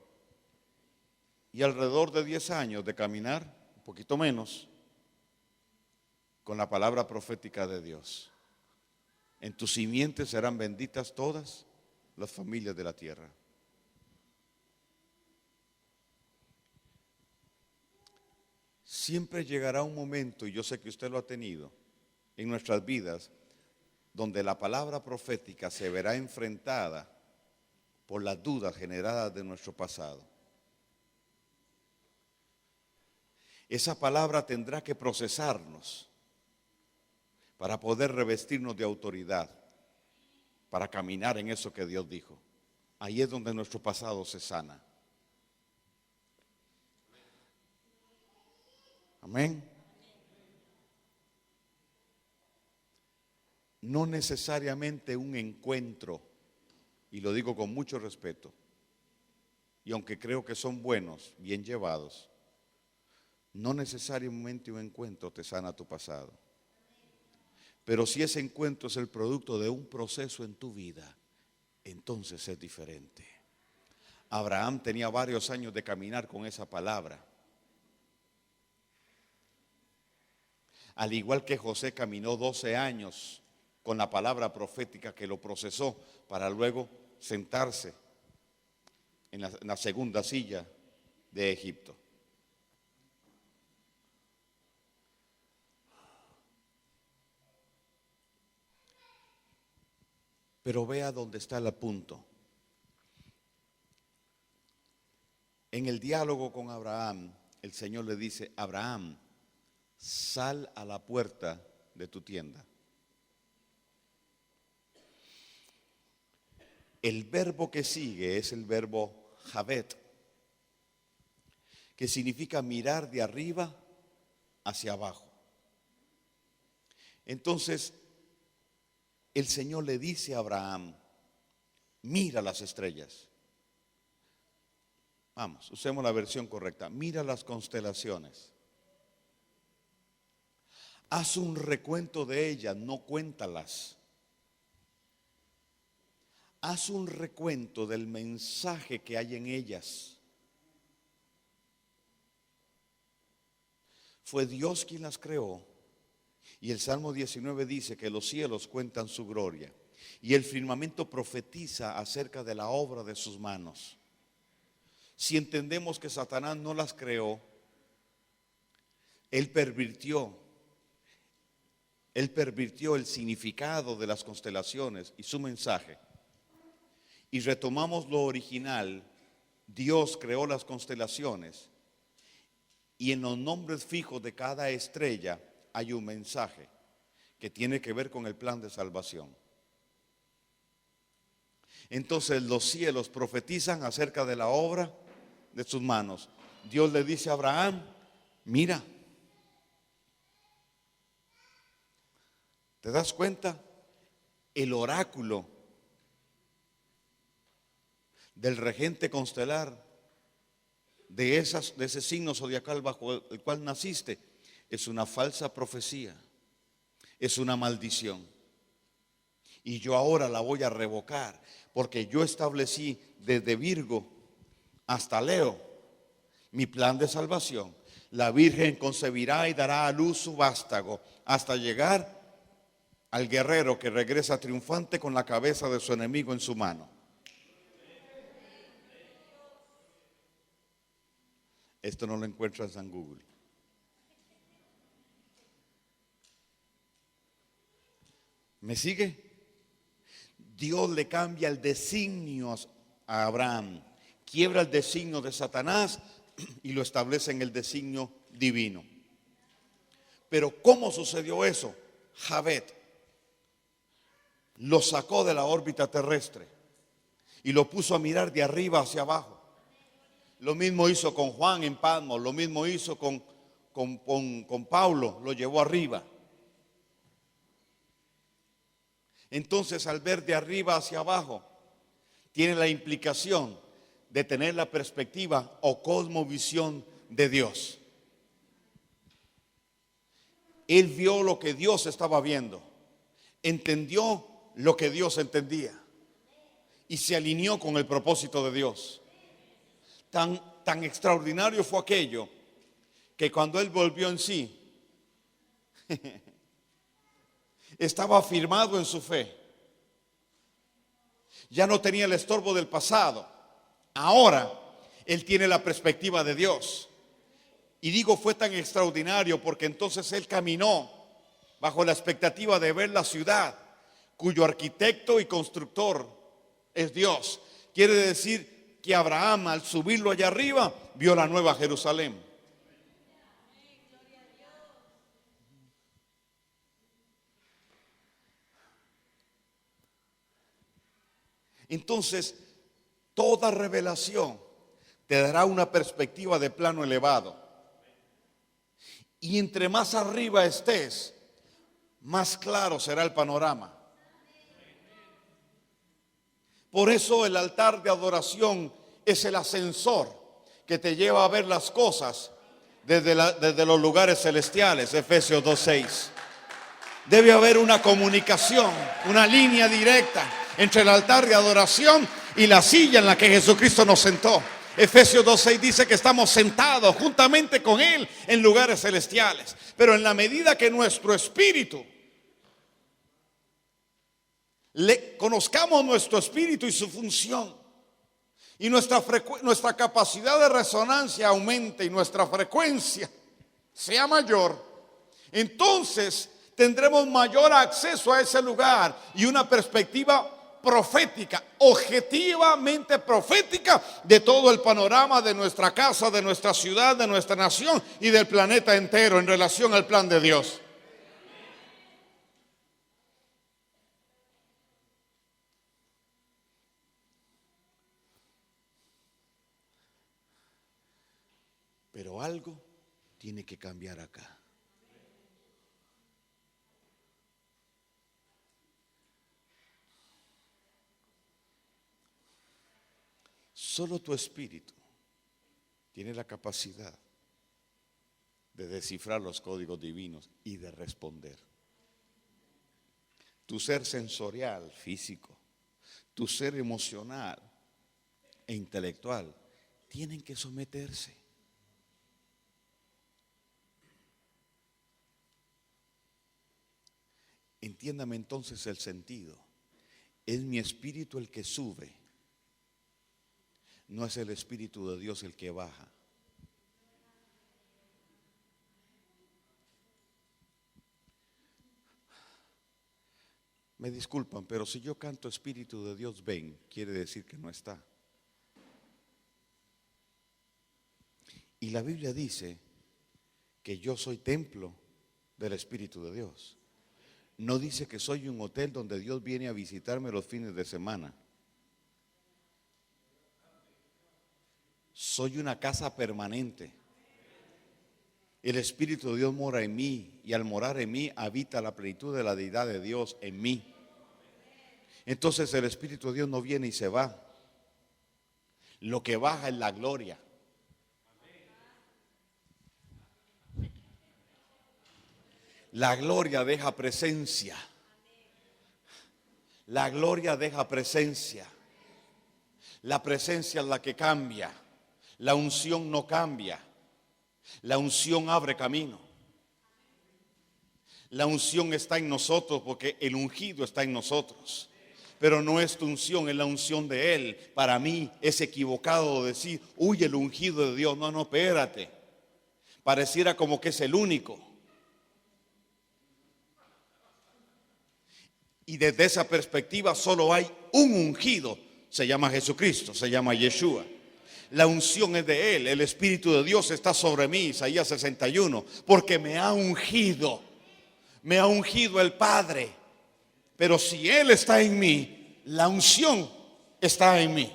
Y alrededor de 10 años de caminar, un poquito menos, con la palabra profética de Dios. En tus simientes serán benditas todas las familias de la tierra. Siempre llegará un momento, y yo sé que usted lo ha tenido, en nuestras vidas, donde la palabra profética se verá enfrentada por las dudas generadas de nuestro pasado. Esa palabra tendrá que procesarnos para poder revestirnos de autoridad, para caminar en eso que Dios dijo. Ahí es donde nuestro pasado se sana. Amén. No necesariamente un encuentro, y lo digo con mucho respeto, y aunque creo que son buenos, bien llevados, no necesariamente un encuentro te sana tu pasado. Pero si ese encuentro es el producto de un proceso en tu vida, entonces es diferente. Abraham tenía varios años de caminar con esa palabra. Al igual que José caminó 12 años con la palabra profética que lo procesó para luego sentarse en la segunda silla de Egipto. Pero vea dónde está el punto. En el diálogo con Abraham, el Señor le dice, Abraham, sal a la puerta de tu tienda. El verbo que sigue es el verbo Javet, que significa mirar de arriba hacia abajo. Entonces, el Señor le dice a Abraham, mira las estrellas. Vamos, usemos la versión correcta. Mira las constelaciones. Haz un recuento de ellas, no cuéntalas. Haz un recuento del mensaje que hay en ellas. Fue Dios quien las creó. Y el Salmo 19 dice que los cielos cuentan su gloria y el firmamento profetiza acerca de la obra de sus manos. Si entendemos que Satanás no las creó, Él pervirtió el significado de las constelaciones y su mensaje. Y retomamos lo original. Dios creó las constelaciones y en los nombres fijos de cada estrella hay un mensaje que tiene que ver con el plan de salvación. Entonces los cielos profetizan acerca de la obra de sus manos. Dios le dice a Abraham, mira, ¿te das cuenta? El oráculo del regente constelar de ese signo zodiacal bajo el cual naciste es una falsa profecía, es una maldición. Y yo ahora la voy a revocar, porque yo establecí desde Virgo hasta Leo mi plan de salvación. La Virgen concebirá y dará a luz su vástago hasta llegar al guerrero que regresa triunfante con la cabeza de su enemigo en su mano. Esto no lo encuentras en Google. ¿Me sigue? Dios le cambia el designio a Abraham, quiebra el designio de Satanás y lo establece en el designio divino. Pero ¿cómo sucedió eso? Javet lo sacó de la órbita terrestre y lo puso a mirar de arriba hacia abajo. Lo mismo hizo con Juan en Patmos, lo mismo hizo con Pablo, lo llevó arriba. Entonces, al ver de arriba hacia abajo, tiene la implicación de tener la perspectiva o cosmovisión de Dios. Él vio lo que Dios estaba viendo, entendió lo que Dios entendía y se alineó con el propósito de Dios. Tan extraordinario fue aquello que cuando él volvió en sí, estaba afirmado en su fe. Ya no tenía el estorbo del pasado. Ahora él tiene la perspectiva de Dios. Y digo fue tan extraordinario porque entonces él caminó bajo la expectativa de ver la ciudad cuyo arquitecto y constructor es Dios. Quiere decir que Abraham, al subirlo allá arriba, vio la nueva Jerusalén. Entonces, toda revelación te dará una perspectiva de plano elevado. Y entre más arriba estés, más claro será el panorama. Por eso el altar de adoración es el ascensor que te lleva a ver las cosas desde los lugares celestiales. Efesios 2:6. Debe haber una comunicación, una línea directa entre el altar de adoración y la silla en la que Jesucristo nos sentó. Efesios 2:6 dice que estamos sentados juntamente con Él en lugares celestiales. Pero en la medida que nuestro espíritu conozcamos nuestro espíritu y su función, y nuestra capacidad de resonancia aumente y nuestra frecuencia sea mayor, entonces tendremos mayor acceso a ese lugar y una perspectiva profética, objetivamente profética, de todo el panorama de nuestra casa, de nuestra ciudad, de nuestra nación y del planeta entero en relación al plan de Dios. Pero algo tiene que cambiar acá. Solo tu espíritu tiene la capacidad de descifrar los códigos divinos y de responder. Tu ser sensorial, físico, tu ser emocional e intelectual tienen que someterse. Entiéndame entonces el sentido. Es mi espíritu el que sube, no es el Espíritu de Dios el que baja. Me disculpan, pero si yo canto Espíritu de Dios, ven, quiere decir que no está. Y la Biblia dice que yo soy templo del Espíritu de Dios. No dice que soy un hotel donde Dios viene a visitarme los fines de semana. Soy una casa permanente. El Espíritu de Dios mora en mí y al morar en mí habita la plenitud de la deidad de Dios en mí. Entonces el Espíritu de Dios no viene y se va. Lo que baja es la gloria. La gloria deja presencia. La gloria deja presencia. La presencia es la que cambia. La unción no cambia. La unción abre camino. La unción está en nosotros porque el ungido está en nosotros. Pero no es tu unción, es la unción de Él. Para mí es equivocado decir, uy, el ungido de Dios. No, espérate. Pareciera como que es el único. Y desde esa perspectiva solo hay un ungido. Se llama Jesucristo, se llama Yeshua. La unción es de Él, el Espíritu de Dios está sobre mí, Isaías 61, porque me ha ungido el Padre. Pero si Él está en mí, la unción está en mí.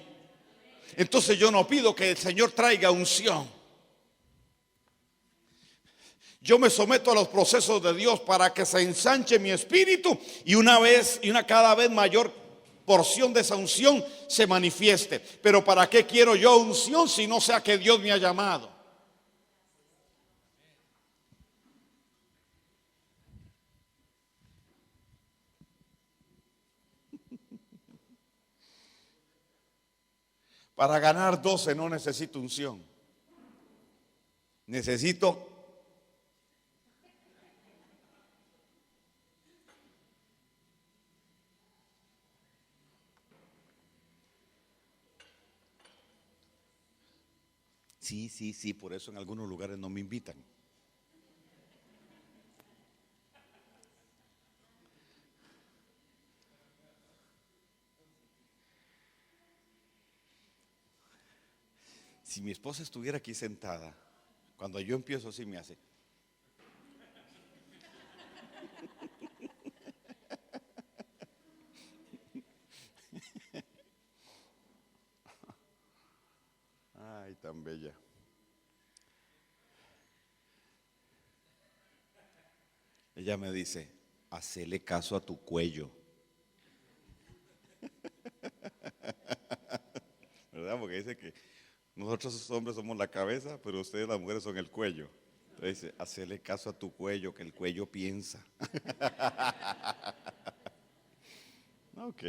Entonces yo no pido que el Señor traiga unción. Yo me someto a los procesos de Dios para que se ensanche mi espíritu y una cada vez mayor porción de esa unción se manifieste. Pero ¿para qué quiero yo unción si no sea que Dios me ha llamado? Para ganar 12 no necesito unción. Necesito Sí, por eso en algunos lugares no me invitan. Si mi esposa estuviera aquí sentada, cuando yo empiezo así me hace. Ay, tan bella. Ella me dice, hacele caso a tu cuello. ¿Verdad? Porque dice que nosotros los hombres somos la cabeza, pero ustedes las mujeres son el cuello. Entonces dice, hacele caso a tu cuello, que el cuello piensa. Ok.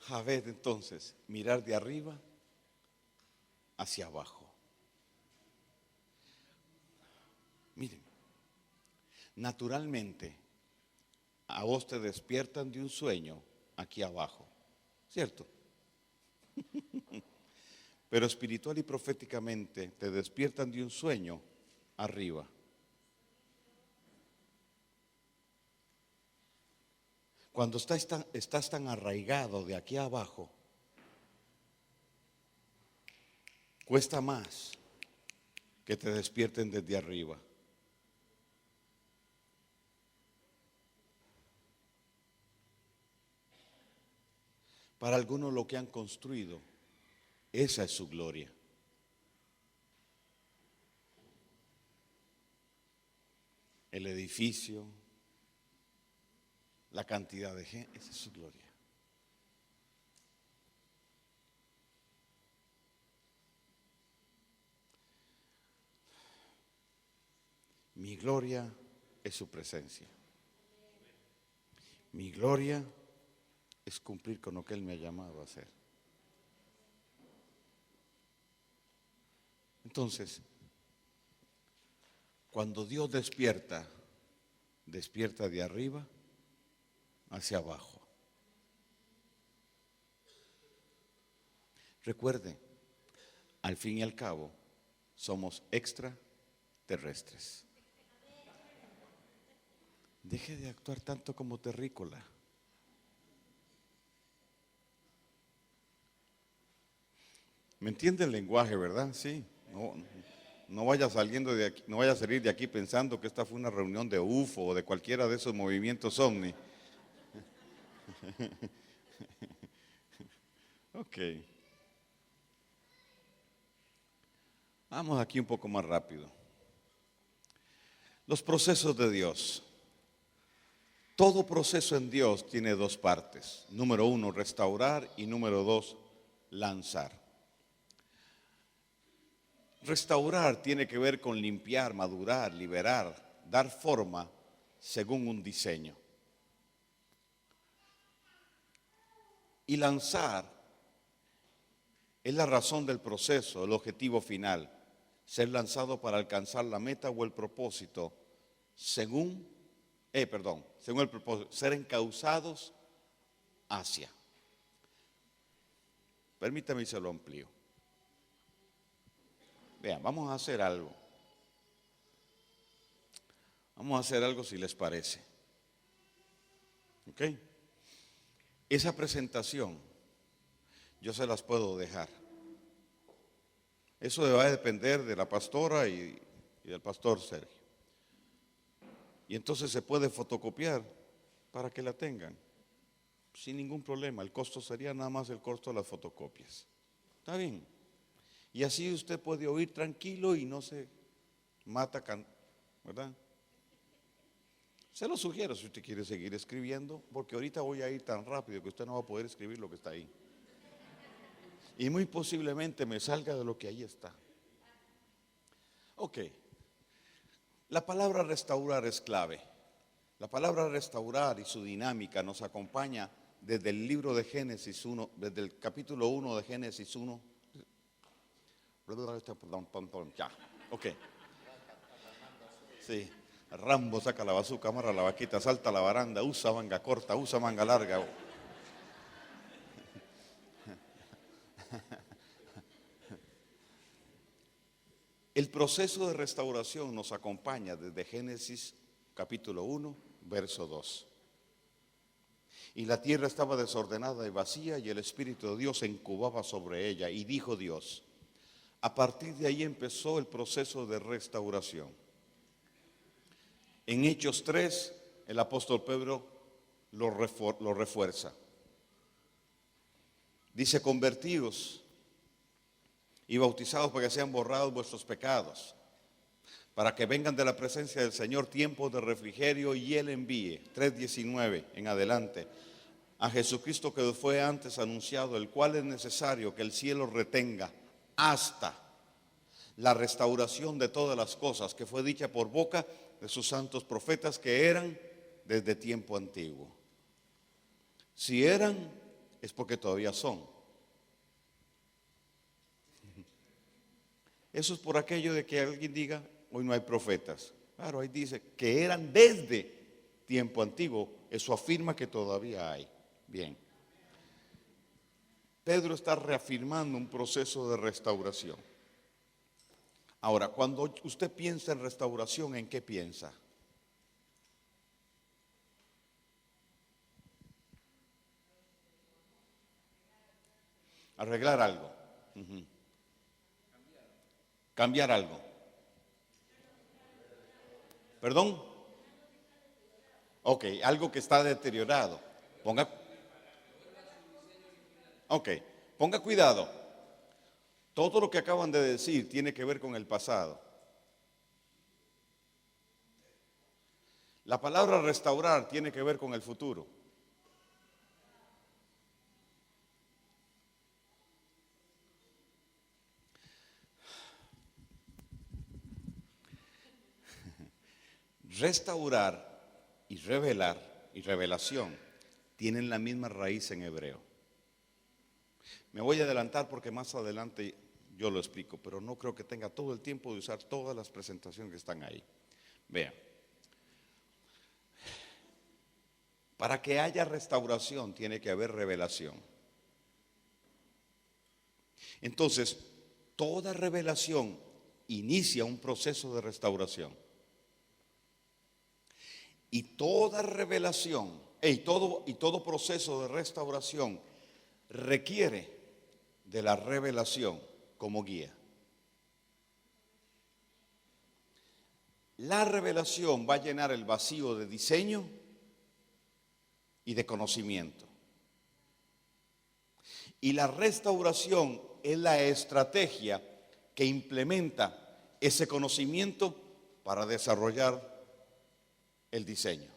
A ver, entonces, mirar de arriba hacia abajo. Miren, naturalmente, a vos te despiertan de un sueño aquí abajo, ¿cierto? Pero espiritual y proféticamente te despiertan de un sueño arriba. Cuando estás tan arraigado de aquí abajo, cuesta más que te despierten desde arriba. Para algunos lo que han construido, esa es su gloria. El edificio, la cantidad de gente, esa es su gloria. Mi gloria es su presencia. Mi gloria es cumplir con lo que Él me ha llamado a hacer. Entonces, cuando Dios despierta, despierta de arriba hacia abajo. Recuerden, al fin y al cabo, somos extraterrestres. terrestres. Deje de actuar tanto como terrícola. ¿Me entiende el lenguaje, verdad? Sí. No vaya saliendo de aquí, no vaya a salir de aquí pensando que esta fue una reunión de UFO o de cualquiera de esos movimientos ovni. Ok. Vamos aquí un poco más rápido. Los procesos de Dios. Todo proceso en Dios tiene dos partes. Número uno, restaurar, y número dos, lanzar. Restaurar tiene que ver con limpiar, madurar, liberar, dar forma según un diseño. Y lanzar es la razón del proceso, el objetivo final. Ser lanzado para alcanzar la meta o el propósito según el propósito, ser encauzados hacia. Permítame y se lo amplío. Vean, vamos a hacer algo. Vamos a hacer algo si les parece. ¿Ok? Esa presentación yo se las puedo dejar. Eso va a depender de la pastora y del pastor Sergio. Y entonces se puede fotocopiar para que la tengan sin ningún problema. El costo sería nada más el costo de las fotocopias. ¿Está bien? Y así usted puede oír tranquilo y no se mata, ¿verdad? Se lo sugiero si usted quiere seguir escribiendo, porque ahorita voy a ir tan rápido que usted no va a poder escribir lo que está ahí. Y muy posiblemente me salga de lo que ahí está. Ok. La palabra restaurar es clave. La palabra restaurar y su dinámica nos acompaña desde el libro de Génesis 1, desde el capítulo 1 de Génesis 1. Ya, ok. Sí, Rambo saca la bazuca, amarra la vaquita, salta la baranda, usa manga corta, usa manga larga. El proceso de restauración nos acompaña desde Génesis capítulo 1, verso 2. Y la tierra estaba desordenada y vacía, y el Espíritu de Dios se incubaba sobre ella. Y dijo Dios, a partir de ahí empezó el proceso de restauración. En Hechos 3, el apóstol Pedro lo refuerza. Dice, convertidos y bautizados para que sean borrados vuestros pecados, para que vengan de la presencia del Señor tiempos de refrigerio, y Él envíe, 3:19 en adelante, a Jesucristo que fue antes anunciado, el cual es necesario que el cielo retenga hasta la restauración de todas las cosas que fue dicha por boca de sus santos profetas que eran desde tiempo antiguo. Si eran, es porque todavía son. Eso es por aquello de que alguien diga, hoy no hay profetas. Claro, ahí dice que eran desde tiempo antiguo. Eso afirma que todavía hay. Bien. Pedro está reafirmando un proceso de restauración. Ahora, cuando usted piensa en restauración, ¿en qué piensa? Arreglar algo. Cambiar algo. ¿Perdón? Ok, algo que está deteriorado. Ponga cuidado. Todo lo que acaban de decir tiene que ver con el pasado. La palabra restaurar tiene que ver con el futuro. Restaurar y revelar y revelación tienen la misma raíz en hebreo. Me voy a adelantar porque más adelante yo lo explico, pero no creo que tenga todo el tiempo de usar todas las presentaciones que están ahí. Vean, para que haya restauración tiene que haber revelación. Entonces, toda revelación inicia un proceso de restauración. Y toda revelación y todo proceso de restauración requiere de la revelación como guía. La revelación va a llenar el vacío de diseño y de conocimiento. Y la restauración es la estrategia que implementa ese conocimiento para desarrollar el diseño.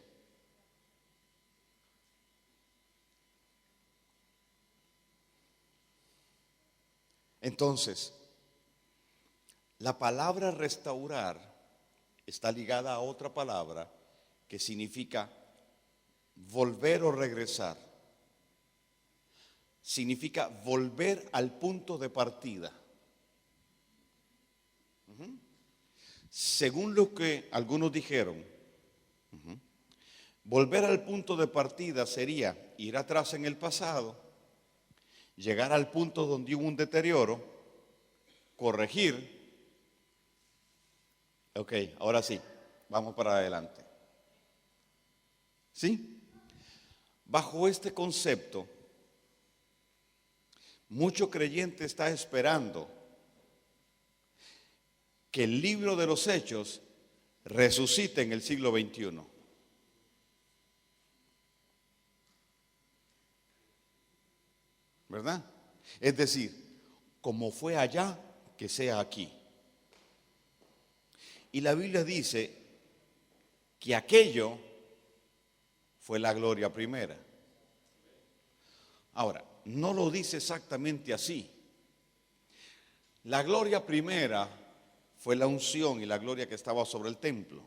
Entonces, la palabra restaurar está ligada a otra palabra que significa volver o regresar. Significa volver al punto de partida. Según lo que algunos dijeron, volver al punto de partida sería ir atrás en el pasado, llegar al punto donde hubo un deterioro, corregir. Ok, ahora sí, vamos para adelante. ¿Sí? Bajo este concepto, mucho creyente está esperando que el libro de los Hechos resucite en el siglo XXI. ¿Verdad? Es decir, como fue allá, que sea aquí. Y la Biblia dice que aquello fue la gloria primera. Ahora, no lo dice exactamente así. La gloria primera fue la unción y la gloria que estaba sobre el templo.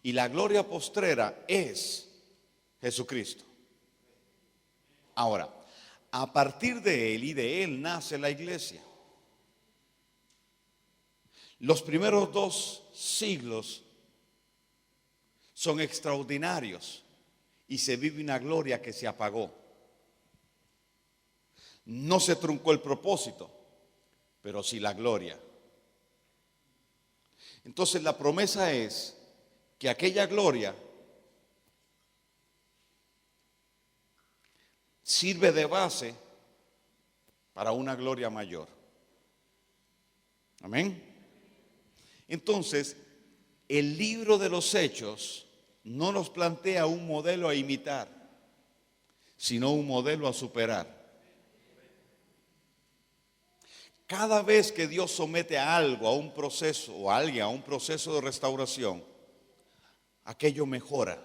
Y la gloria postrera es Jesucristo. Ahora, a partir de Él y de Él nace la iglesia. Los primeros 2 siglos son extraordinarios y se vive una gloria que se apagó. No se truncó el propósito, pero sí la gloria. Entonces la promesa es que aquella gloria sirve de base para una gloria mayor. Amén. Entonces, el libro de los Hechos no nos plantea un modelo a imitar, sino un modelo a superar. Cada vez que Dios somete a algo, a un proceso, o a alguien a un proceso de restauración, aquello mejora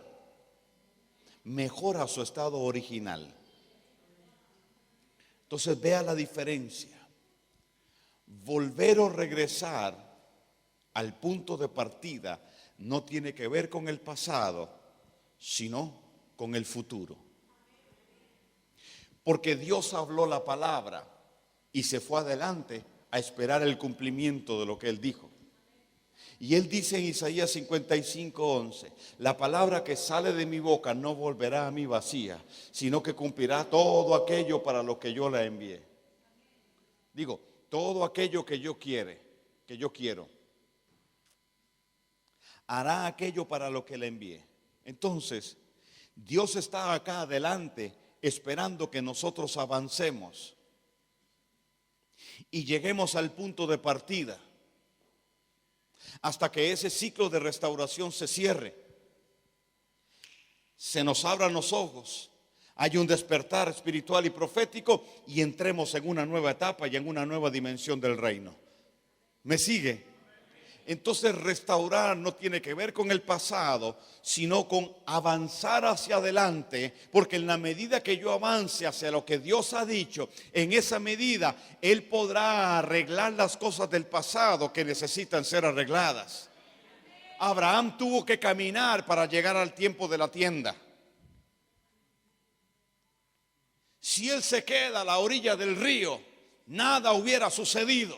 su estado original. Entonces vea la diferencia. Volver o regresar al punto de partida no tiene que ver con el pasado, sino con el futuro. Porque Dios habló la palabra y se fue adelante a esperar el cumplimiento de lo que Él dijo. Y Él dice en Isaías 55:11, la palabra que sale de mi boca no volverá a mí vacía, sino que cumplirá todo aquello para lo que yo la envié. Digo, todo aquello que yo quiero, hará aquello para lo que le envié. Entonces, Dios está acá adelante esperando que nosotros avancemos y lleguemos al punto de partida hasta que ese ciclo de restauración se cierre, se nos abran los ojos, hay un despertar espiritual y profético y entremos en una nueva etapa y en una nueva dimensión del reino. ¿Me sigue? Entonces restaurar no tiene que ver con el pasado, sino con avanzar hacia adelante, porque en la medida que yo avance hacia lo que Dios ha dicho, en esa medida Él podrá arreglar las cosas del pasado que necesitan ser arregladas. Abraham tuvo que caminar para llegar al tiempo de la tienda. Si él se queda a la orilla del río, nada hubiera sucedido,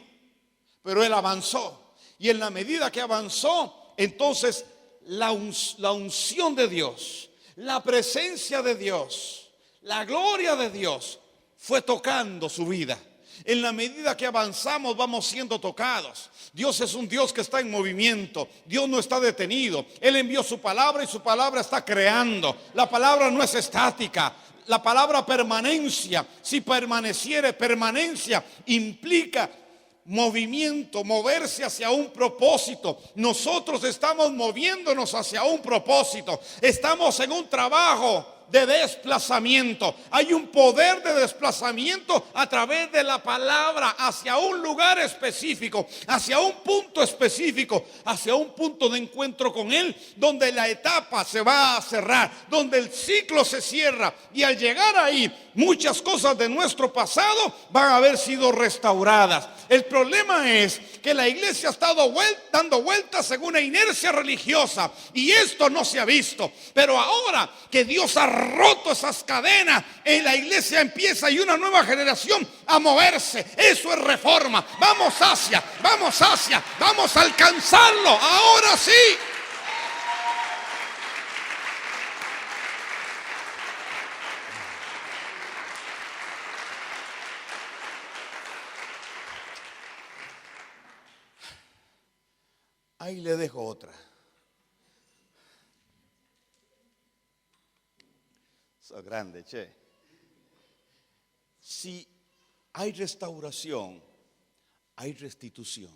pero él avanzó. Y en la medida que avanzó, entonces la unción de Dios, la presencia de Dios, la gloria de Dios fue tocando su vida. En la medida que avanzamos vamos siendo tocados. Dios es un Dios que está en movimiento. Dios no está detenido. Él envió su palabra y su palabra está creando. La palabra no es estática. La palabra permanencia, si permaneciere, permanencia implica movimiento, moverse hacia un propósito. Nosotros estamos moviéndonos hacia un propósito. Estamos en un trabajo de desplazamiento. Hay un poder de desplazamiento a través de la palabra hacia un lugar específico, hacia un punto específico, hacia un punto de encuentro con Él, donde la etapa se va a cerrar, donde el ciclo se cierra, y al llegar ahí muchas cosas de nuestro pasado van a haber sido restauradas. El problema es que la iglesia ha estado dando vueltas en una inercia religiosa y esto no se ha visto. Pero ahora que Dios ha roto esas cadenas, en la iglesia empieza y una nueva generación a moverse. Eso es reforma. Vamos hacia, vamos a alcanzarlo. Ahora sí. Ahí le dejo otra. Eso es grande, che. Si hay restauración, hay restitución.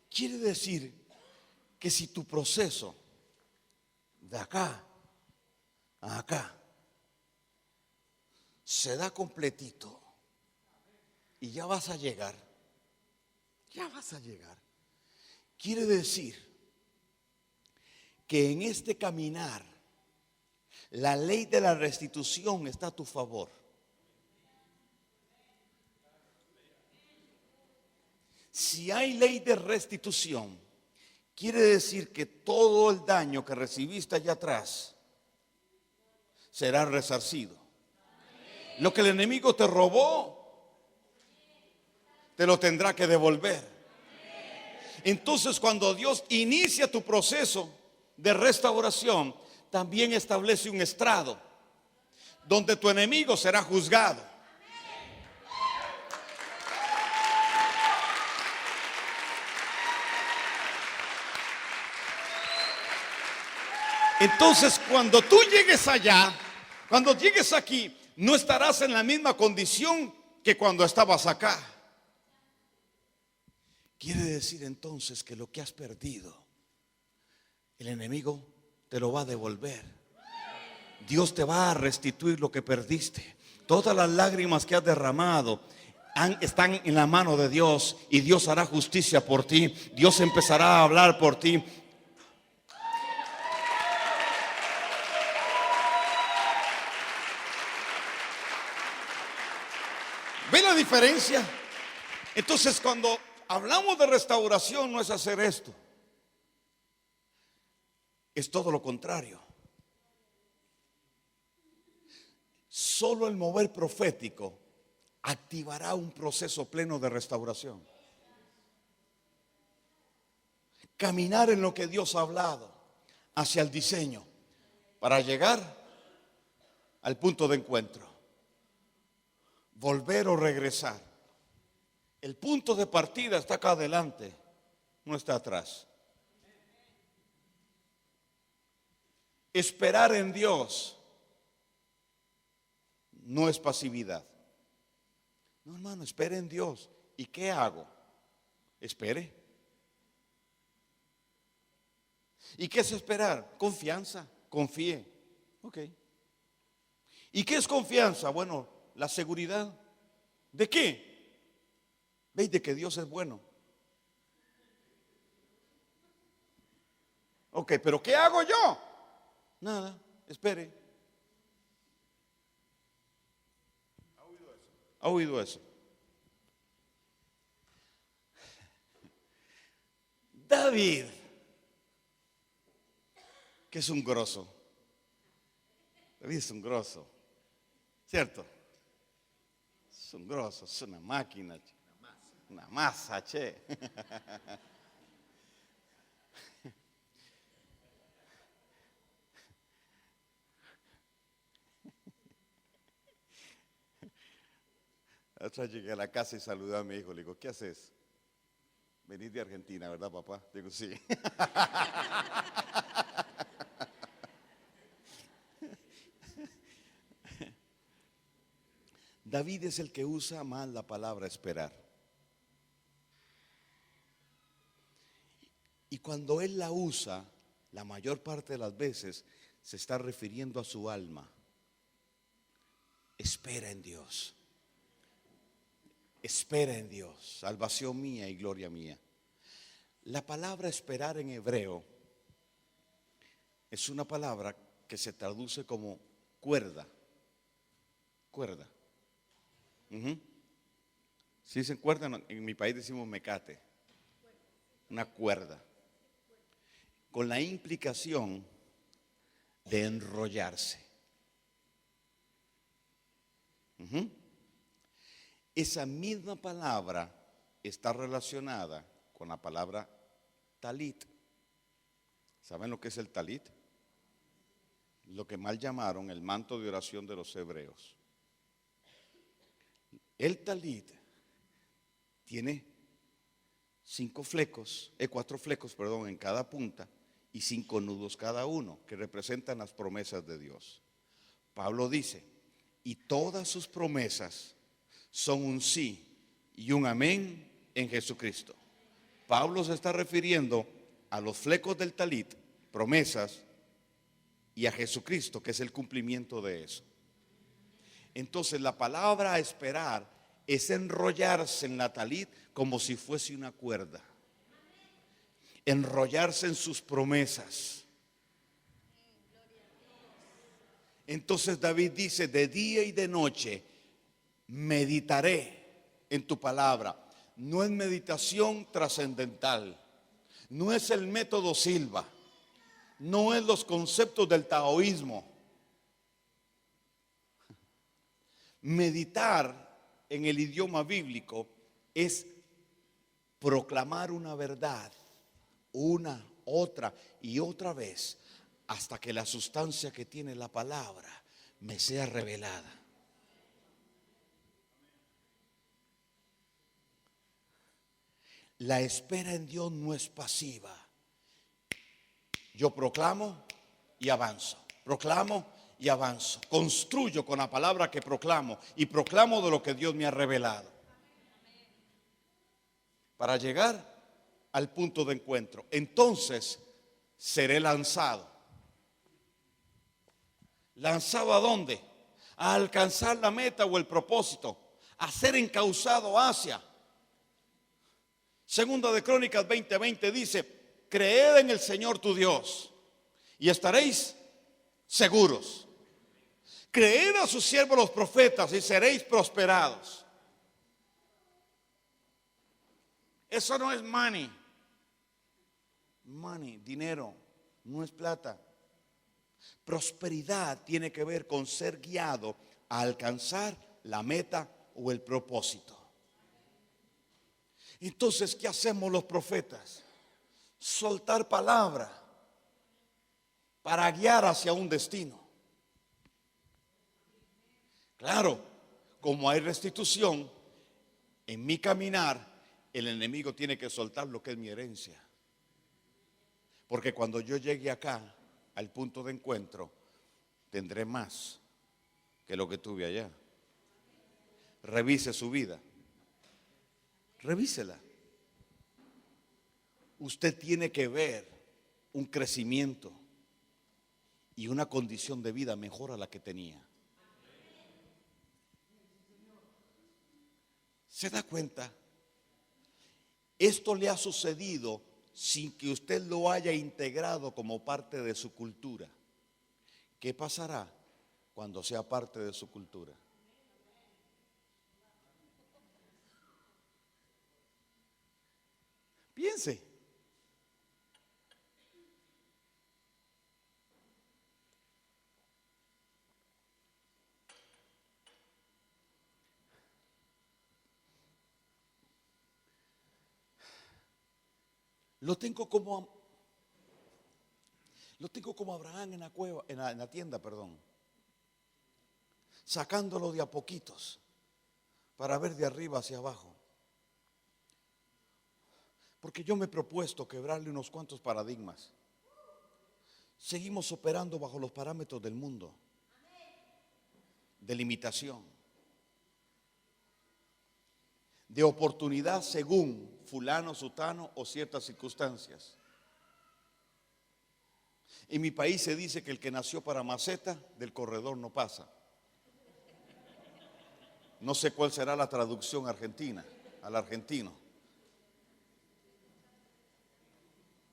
Quiere decir que si tu proceso de acá a acá se da completito y ya vas a llegar, quiere decir que en este caminar la ley de la restitución está a tu favor. Si hay ley de restitución, quiere decir que todo el daño que recibiste allá atrás será resarcido. Lo que el enemigo te robó, te lo tendrá que devolver. Entonces, cuando Dios inicia tu proceso de restauración, también establece un estrado donde tu enemigo será juzgado. Entonces, cuando tú llegues allá, cuando llegues aquí, no estarás en la misma condición que cuando estabas acá. Quiere decir entonces que lo que has perdido, el enemigo te lo va a devolver. Dios te va a restituir lo que perdiste. Todas las lágrimas que has derramado están en la mano de Dios, y Dios hará justicia por ti. Dios empezará a hablar por ti. ¿Ve la diferencia? Entonces, cuando hablamos de restauración, no es hacer esto, es todo lo contrario. Solo el mover profético activará un proceso pleno de restauración. Caminar en lo que Dios ha hablado hacia el diseño para llegar al punto de encuentro. Volver o regresar. El punto de partida está acá adelante, no está atrás. Esperar en Dios no es pasividad. No, hermano, espere en Dios. ¿Y qué hago? Espere. ¿Y qué es esperar? Confianza, confíe. Ok. ¿Y qué es confianza? Bueno, la seguridad. ¿De qué? ¿Veis de que Dios es bueno? Ok, pero ¿qué hago yo? Nada, espere. ¿Ha oído eso? David, que es un grosso. David es un grosso, ¿cierto? Es un grosso, es una máquina, una masa, che. La otra vez llegué a la casa y saludé a mi hijo. Le digo, ¿qué haces? Venís de Argentina, ¿verdad, papá? Digo, sí. David es el que usa más la palabra esperar. Y cuando él la usa, la mayor parte de las veces se está refiriendo a su alma. Espera en Dios. Espera en Dios, salvación mía y gloria mía. La palabra esperar en hebreo es una palabra que se traduce como cuerda. Cuerda. Si dicen cuerda, en mi país decimos mecate. Una cuerda. Con la implicación de enrollarse. Esa misma palabra está relacionada con la palabra talit. ¿Saben lo que es el talit? Lo que mal llamaron el manto de oración de los hebreos. El talit tiene 4 flecos, en cada punta y 5 nudos cada uno, que representan las promesas de Dios. Pablo dice, y todas sus promesas son un sí y un amén en Jesucristo. Pablo se está refiriendo a los flecos del talit, promesas, y a Jesucristo, que es el cumplimiento de eso. Entonces la palabra esperar es enrollarse en la talit como si fuese una cuerda. Enrollarse en sus promesas. Entonces David dice, de día y de noche meditaré en tu palabra. No es meditación trascendental, no es el método Silva, no es los conceptos del taoísmo. Meditar en el idioma bíblico es proclamar una verdad una, otra y otra vez hasta que la sustancia que tiene la palabra me sea revelada. La espera en Dios no es pasiva. Yo proclamo y avanzo, proclamo y avanzo, construyo con la palabra que proclamo y proclamo de lo que Dios me ha revelado para llegar al punto de encuentro. Entonces seré lanzado. ¿Lanzado a dónde? A alcanzar la meta o el propósito, a ser encauzado hacia. Segunda de Crónicas 20:20 dice, creed en el Señor tu Dios y estaréis seguros. Creed a sus siervos los profetas y seréis prosperados. Eso no es money, dinero, no es plata. Prosperidad tiene que ver con ser guiado a alcanzar la meta o el propósito. Entonces, ¿qué hacemos los profetas? Soltar palabra para guiar hacia un destino. Claro, como hay restitución en mi caminar, el enemigo tiene que soltar lo que es mi herencia. Porque cuando yo llegue acá al punto de encuentro, tendré más que lo que tuve allá. Revise su vida. Revísela. Usted tiene que ver un crecimiento y una condición de vida mejor a la que tenía. ¿Se da cuenta? Esto le ha sucedido sin que usted lo haya integrado como parte de su cultura. ¿Qué pasará cuando sea parte de su cultura? Piense. Lo tengo como Abraham en la cueva, en la tienda, sacándolo de a poquitos para ver de arriba hacia abajo. Porque yo me he propuesto quebrarle unos cuantos paradigmas. Seguimos operando bajo los parámetros del mundo, de limitación, de oportunidad según fulano, sutano o ciertas circunstancias. En mi país se dice que el que nació para maceta, del corredor no pasa. No sé cuál será la traducción argentina, al argentino.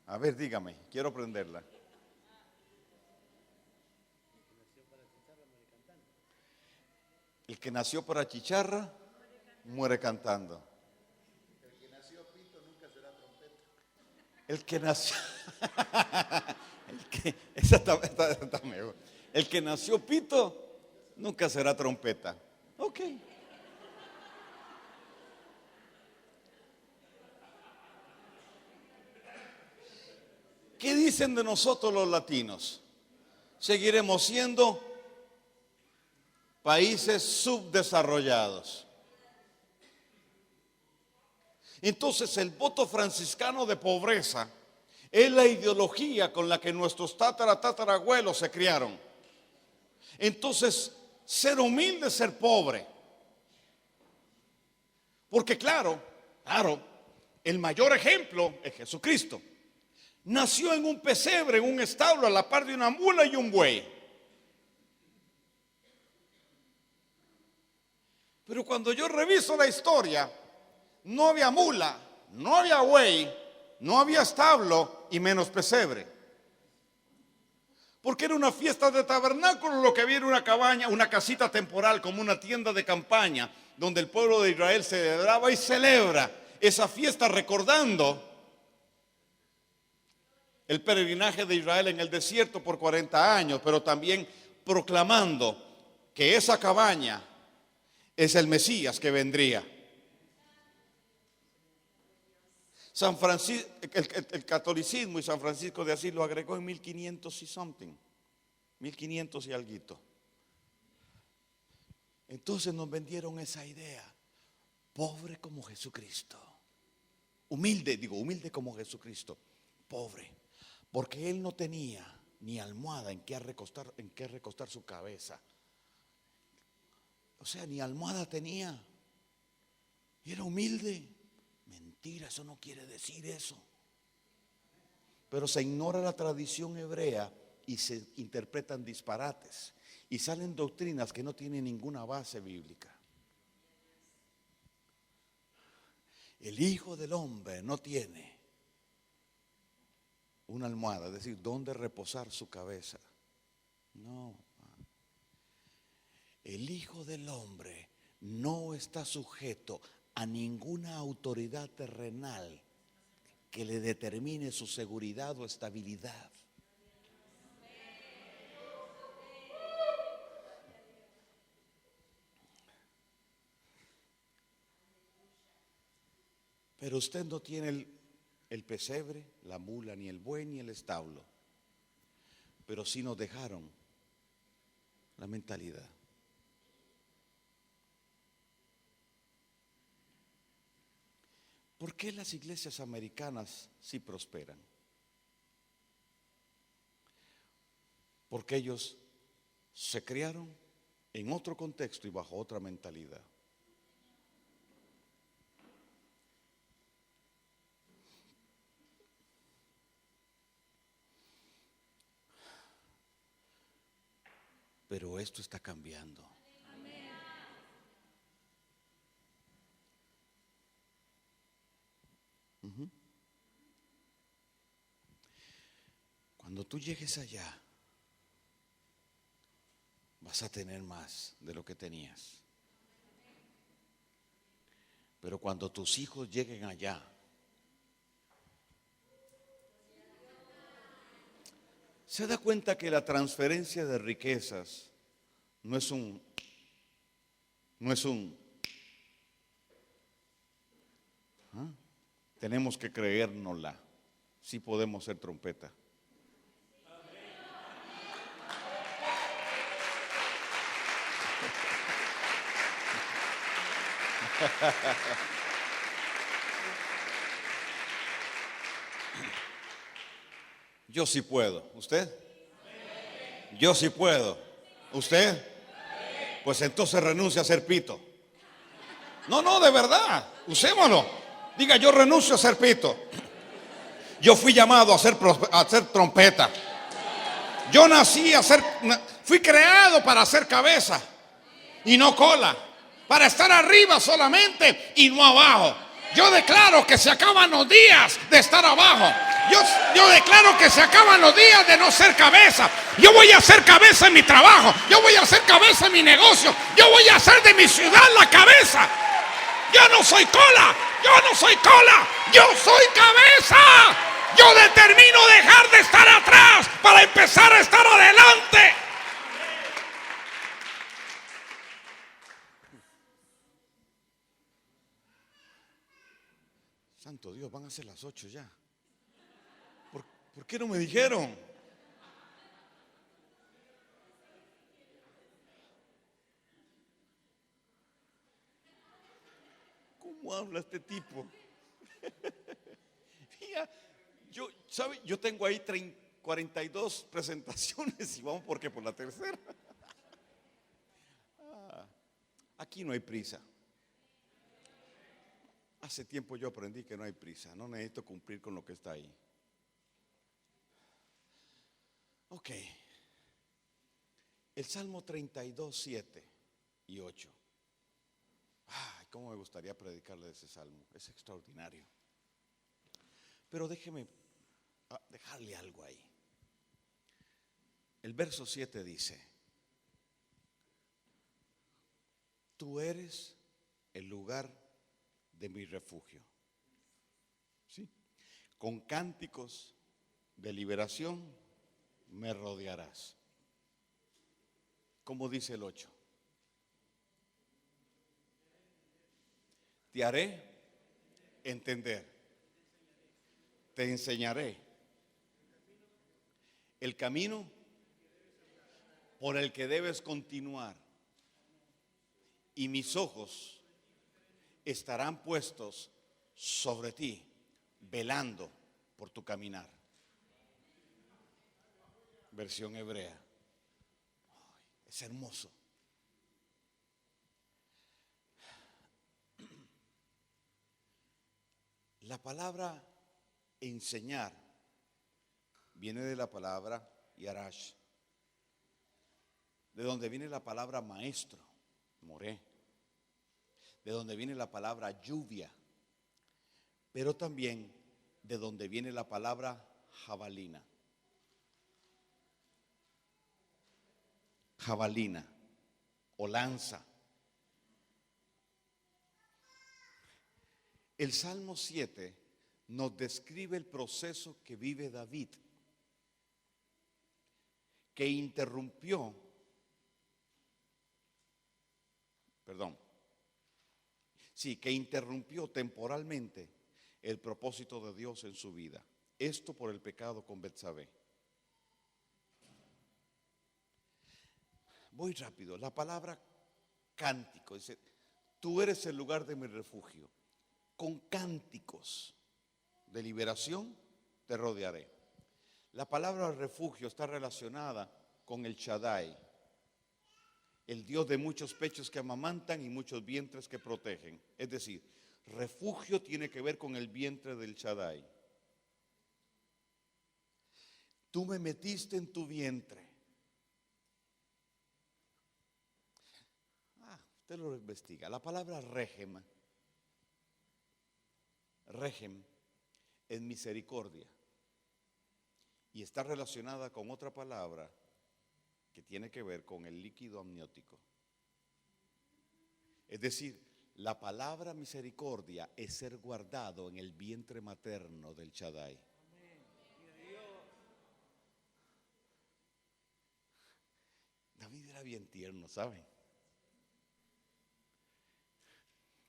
A ver, dígame, quiero aprenderla. El que nació para chicharra, muere cantando. El que nació pito nunca será trompeta. El que nació... Está mejor. El que nació pito, nunca será trompeta. Ok. ¿Qué dicen de nosotros los latinos? Seguiremos siendo países subdesarrollados. Entonces el voto franciscano de pobreza es la ideología con la que nuestros tatarabuelos se criaron. Entonces, ser humilde es ser pobre. Porque claro, el mayor ejemplo es Jesucristo. Nació en un pesebre, en un establo, a la par de una mula y un buey. Pero cuando yo reviso la historia, no había mula, no había buey, no había establo y menos pesebre. Porque era una fiesta de tabernáculo, lo que había era una cabaña, una casita temporal, como una tienda de campaña, donde el pueblo de Israel celebraba y celebra esa fiesta recordando el peregrinaje de Israel en el desierto por 40 años, pero también proclamando que esa cabaña es el Mesías que vendría. San Francisco, el catolicismo y San Francisco de Asís lo agregó en 1500 y something, 1500 y alguito. Entonces nos vendieron esa idea, pobre como Jesucristo, humilde como Jesucristo, pobre, porque él no tenía ni almohada en qué recostar su cabeza. O sea, ni almohada tenía, y era humilde. Mentira, eso no quiere decir eso. Pero se ignora la tradición hebrea y se interpretan disparates y salen doctrinas que no tienen ninguna base bíblica. El Hijo del Hombre no tiene una almohada, es decir, dónde reposar su cabeza. No. El Hijo del Hombre no está sujeto a ninguna autoridad terrenal que le determine su seguridad o estabilidad. Pero usted no tiene el pesebre, la mula, ni el buey, ni el establo. Pero sí nos dejaron la mentalidad. ¿Por qué las iglesias americanas sí prosperan? Porque ellos se criaron en otro contexto y bajo otra mentalidad. Pero esto está cambiando. Cuando tú llegues allá, vas a tener más de lo que tenías. Pero cuando tus hijos lleguen allá, se da cuenta que la transferencia de riquezas no es un tenemos que creérnosla. Sí podemos ser trompeta. Yo sí puedo. ¿Usted? Yo sí puedo. ¿Usted? Pues entonces renuncia a ser pito. No, no, de verdad. Usémoslo. Diga, yo renuncio a ser pito. Yo fui llamado a ser trompeta. Yo fui creado para hacer cabeza y no cola, para estar arriba solamente y no abajo. Yo declaro que se acaban los días de estar abajo. Yo declaro que se acaban los días de no ser cabeza. Yo voy a ser cabeza en mi trabajo. Yo voy a ser cabeza en mi negocio. Yo voy a hacer de mi ciudad la cabeza. Yo no soy cola. Yo no soy cola. Yo soy cabeza. Yo determino dejar de estar atrás para empezar a estar adelante. Santo Dios, van a ser las 8 ya. ¿Por qué no me dijeron? ¿Cómo habla este tipo? Mira, yo tengo ahí 42 presentaciones y vamos porque por la tercera. Aquí no hay prisa. Hace tiempo yo aprendí que no hay prisa, no necesito cumplir con lo que está ahí. Ok. El Salmo 32, 7 y 8. Ay, cómo me gustaría predicarle de ese salmo, es extraordinario. Pero déjeme dejarle algo ahí. El verso 7 dice: tú eres el lugar de mi refugio. ¿Sí? Con cánticos de liberación me rodearás. Como dice el 8. Te haré entender. Te enseñaré el camino por el que debes continuar. Y mis ojos estarán puestos sobre ti, velando por tu caminar. Versión hebrea. Es hermoso. La palabra enseñar viene de la palabra yarash, de donde viene la palabra maestro, moré, de donde viene la palabra lluvia, pero también de donde viene la palabra jabalina. Jabalina o lanza. El Salmo 7 nos describe el proceso que vive David, que que interrumpió temporalmente el propósito de Dios en su vida. Esto por el pecado con Betsabé. Voy rápido. La palabra cántico dice: tú eres el lugar de mi refugio. Con cánticos de liberación te rodearé. La palabra refugio está relacionada con el Shaddai, el Dios de muchos pechos que amamantan y muchos vientres que protegen. Es decir, refugio tiene que ver con el vientre del Shaddai. Tú me metiste en tu vientre. Usted lo investiga. La palabra regem es misericordia y está relacionada con otra palabra que tiene que ver con el líquido amniótico. Es decir, la palabra misericordia es ser guardado en el vientre materno del Shaddai. David era bien tierno, ¿saben?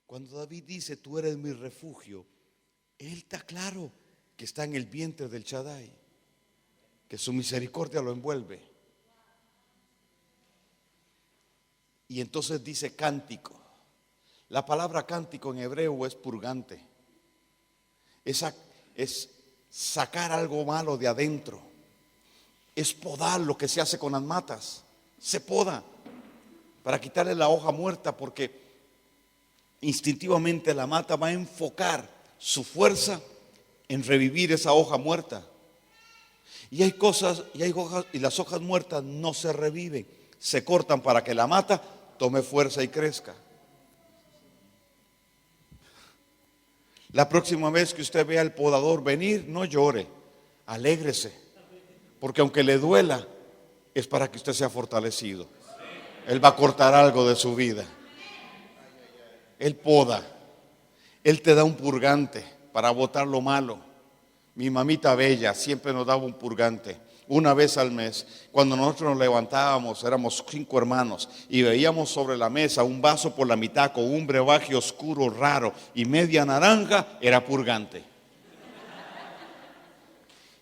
Cuando David dice: tú eres mi refugio, él está claro que está en el vientre del Shaddai, que su misericordia lo envuelve. Y entonces dice cántico. La palabra cántico en hebreo es purgante. Es sacar algo malo de adentro. Es podar lo que se hace con las matas. Se poda para quitarle la hoja muerta, porque instintivamente la mata va a enfocar su fuerza en revivir esa hoja muerta. Y hay cosas, y hay hojas, y las hojas muertas no se reviven, se cortan para que la mata tome fuerza y crezca. La próxima vez que usted vea al podador venir, no llore, alégrese, porque aunque le duela, es para que usted sea fortalecido. Él va a cortar algo de su vida. Él poda, Él te da un purgante para botar lo malo. Mi mamita bella siempre nos daba un purgante una vez al mes. Cuando nosotros nos levantábamos, éramos 5 hermanos, y veíamos sobre la mesa un vaso por la mitad con un brebaje oscuro, raro, y media naranja, era purgante.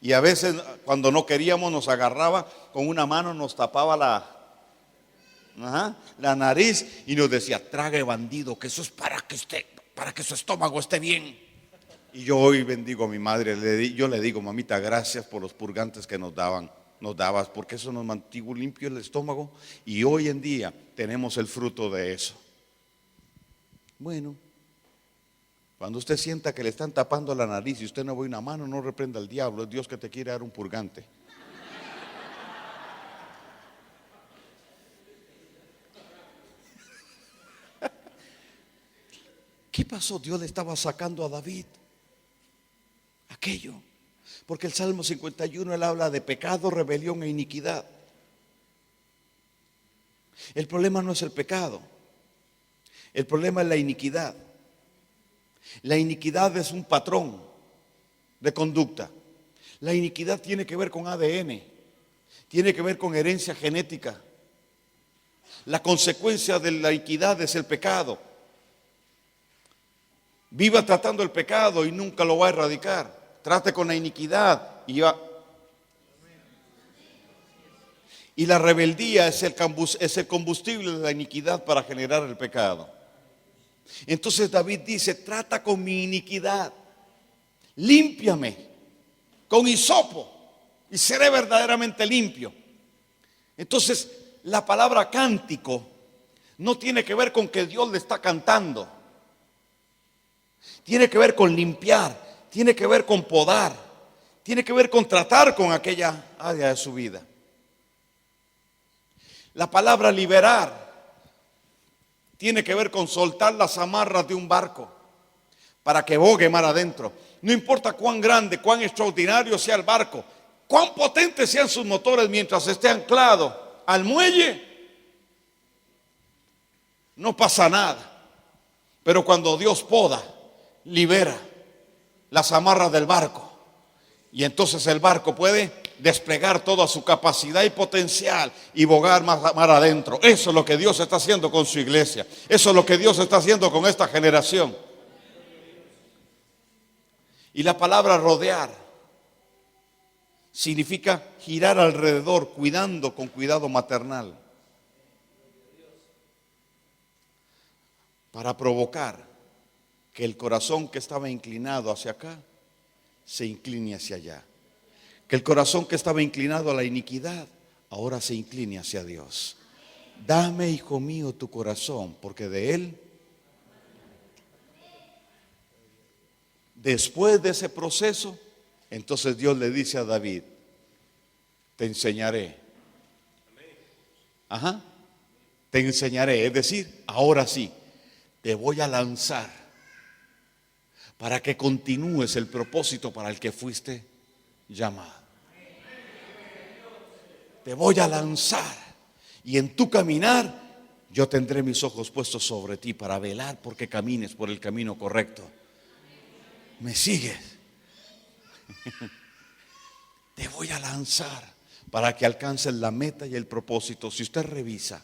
Y a veces cuando no queríamos nos agarraba con una mano, nos tapaba la nariz y nos decía: trague, bandido, que eso es para que su estómago esté bien. Y yo hoy bendigo a mi madre, yo le digo: mamita, gracias por los purgantes que nos dabas, porque eso nos mantuvo limpio el estómago, y hoy en día tenemos el fruto de eso. Bueno, cuando usted sienta que le están tapando la nariz y usted no ve una mano, no reprenda al diablo, es Dios que te quiere dar un purgante. ¿Qué pasó? Dios le estaba sacando a David aquello, porque el Salmo 51 él habla de pecado, rebelión e iniquidad. El problema no es el pecado, el problema es la iniquidad. La iniquidad es un patrón de conducta. La iniquidad tiene que ver con ADN, tiene que ver con herencia genética. La consecuencia de la iniquidad es el pecado. Viva tratando el pecado y nunca lo va a erradicar. Trate con la iniquidad y la rebeldía es el combustible de la iniquidad para generar el pecado. Entonces David dice: trata con mi iniquidad, límpiame con hisopo y seré verdaderamente limpio. Entonces la palabra cántico no tiene que ver con que Dios le está cantando, tiene que ver con limpiar, tiene que ver con podar, tiene que ver con tratar con aquella área de su vida. La palabra liberar tiene que ver con soltar las amarras de un barco para que bogue mar adentro. No importa cuán grande, cuán extraordinario sea el barco, cuán potentes sean sus motores, mientras esté anclado al muelle, no pasa nada. Pero cuando Dios poda, libera las amarras del barco, y entonces el barco puede desplegar toda su capacidad y potencial y bogar mar adentro. Eso es lo que Dios está haciendo con su iglesia. Eso es lo que Dios está haciendo con esta generación. Y la palabra rodear significa girar alrededor, cuidando con cuidado maternal, para provocar que el corazón que estaba inclinado hacia acá se incline hacia allá. Que el corazón que estaba inclinado a la iniquidad ahora se incline hacia Dios. Dame, hijo mío, tu corazón, porque de él, después de ese proceso, entonces Dios le dice a David: te enseñaré. Te enseñaré, es decir, ahora sí, te voy a lanzar para que continúes el propósito para el que fuiste llamado. Te voy a lanzar, y en tu caminar yo tendré mis ojos puestos sobre ti para velar porque camines por el camino correcto. ¿Me sigues? Te voy a lanzar para que alcances la meta y el propósito. Si usted revisa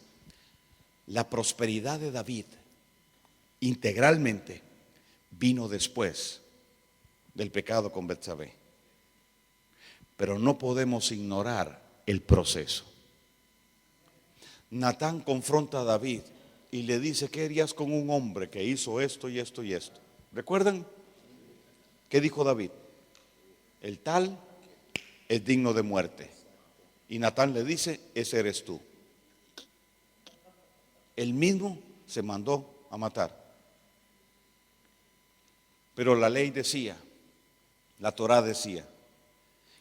la prosperidad de David, integralmente vino después del pecado con Betsabé. Pero no podemos ignorar el proceso. Natán confronta a David y le dice: ¿qué harías con un hombre que hizo esto y esto y esto? ¿Recuerdan? ¿Qué dijo David? El tal es digno de muerte. Y Natán le dice: ese eres tú. Él mismo se mandó a matar. Pero la ley decía, la Torá decía,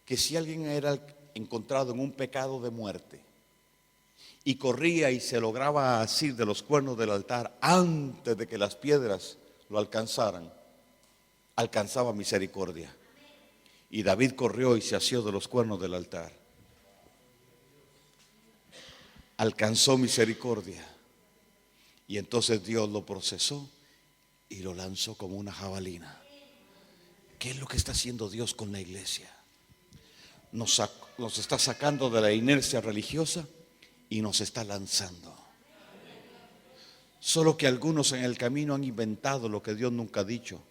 que si alguien era encontrado en un pecado de muerte y corría y se lograba asir de los cuernos del altar antes de que las piedras lo alcanzaran, alcanzaba misericordia. Y David corrió y se asió de los cuernos del altar. Alcanzó misericordia. Y entonces Dios lo procesó y lo lanzó como una jabalina. ¿Qué es lo que está haciendo Dios con la iglesia? Nos está sacando de la inercia religiosa y nos está lanzando. Solo que algunos en el camino han inventado lo que Dios nunca ha dicho.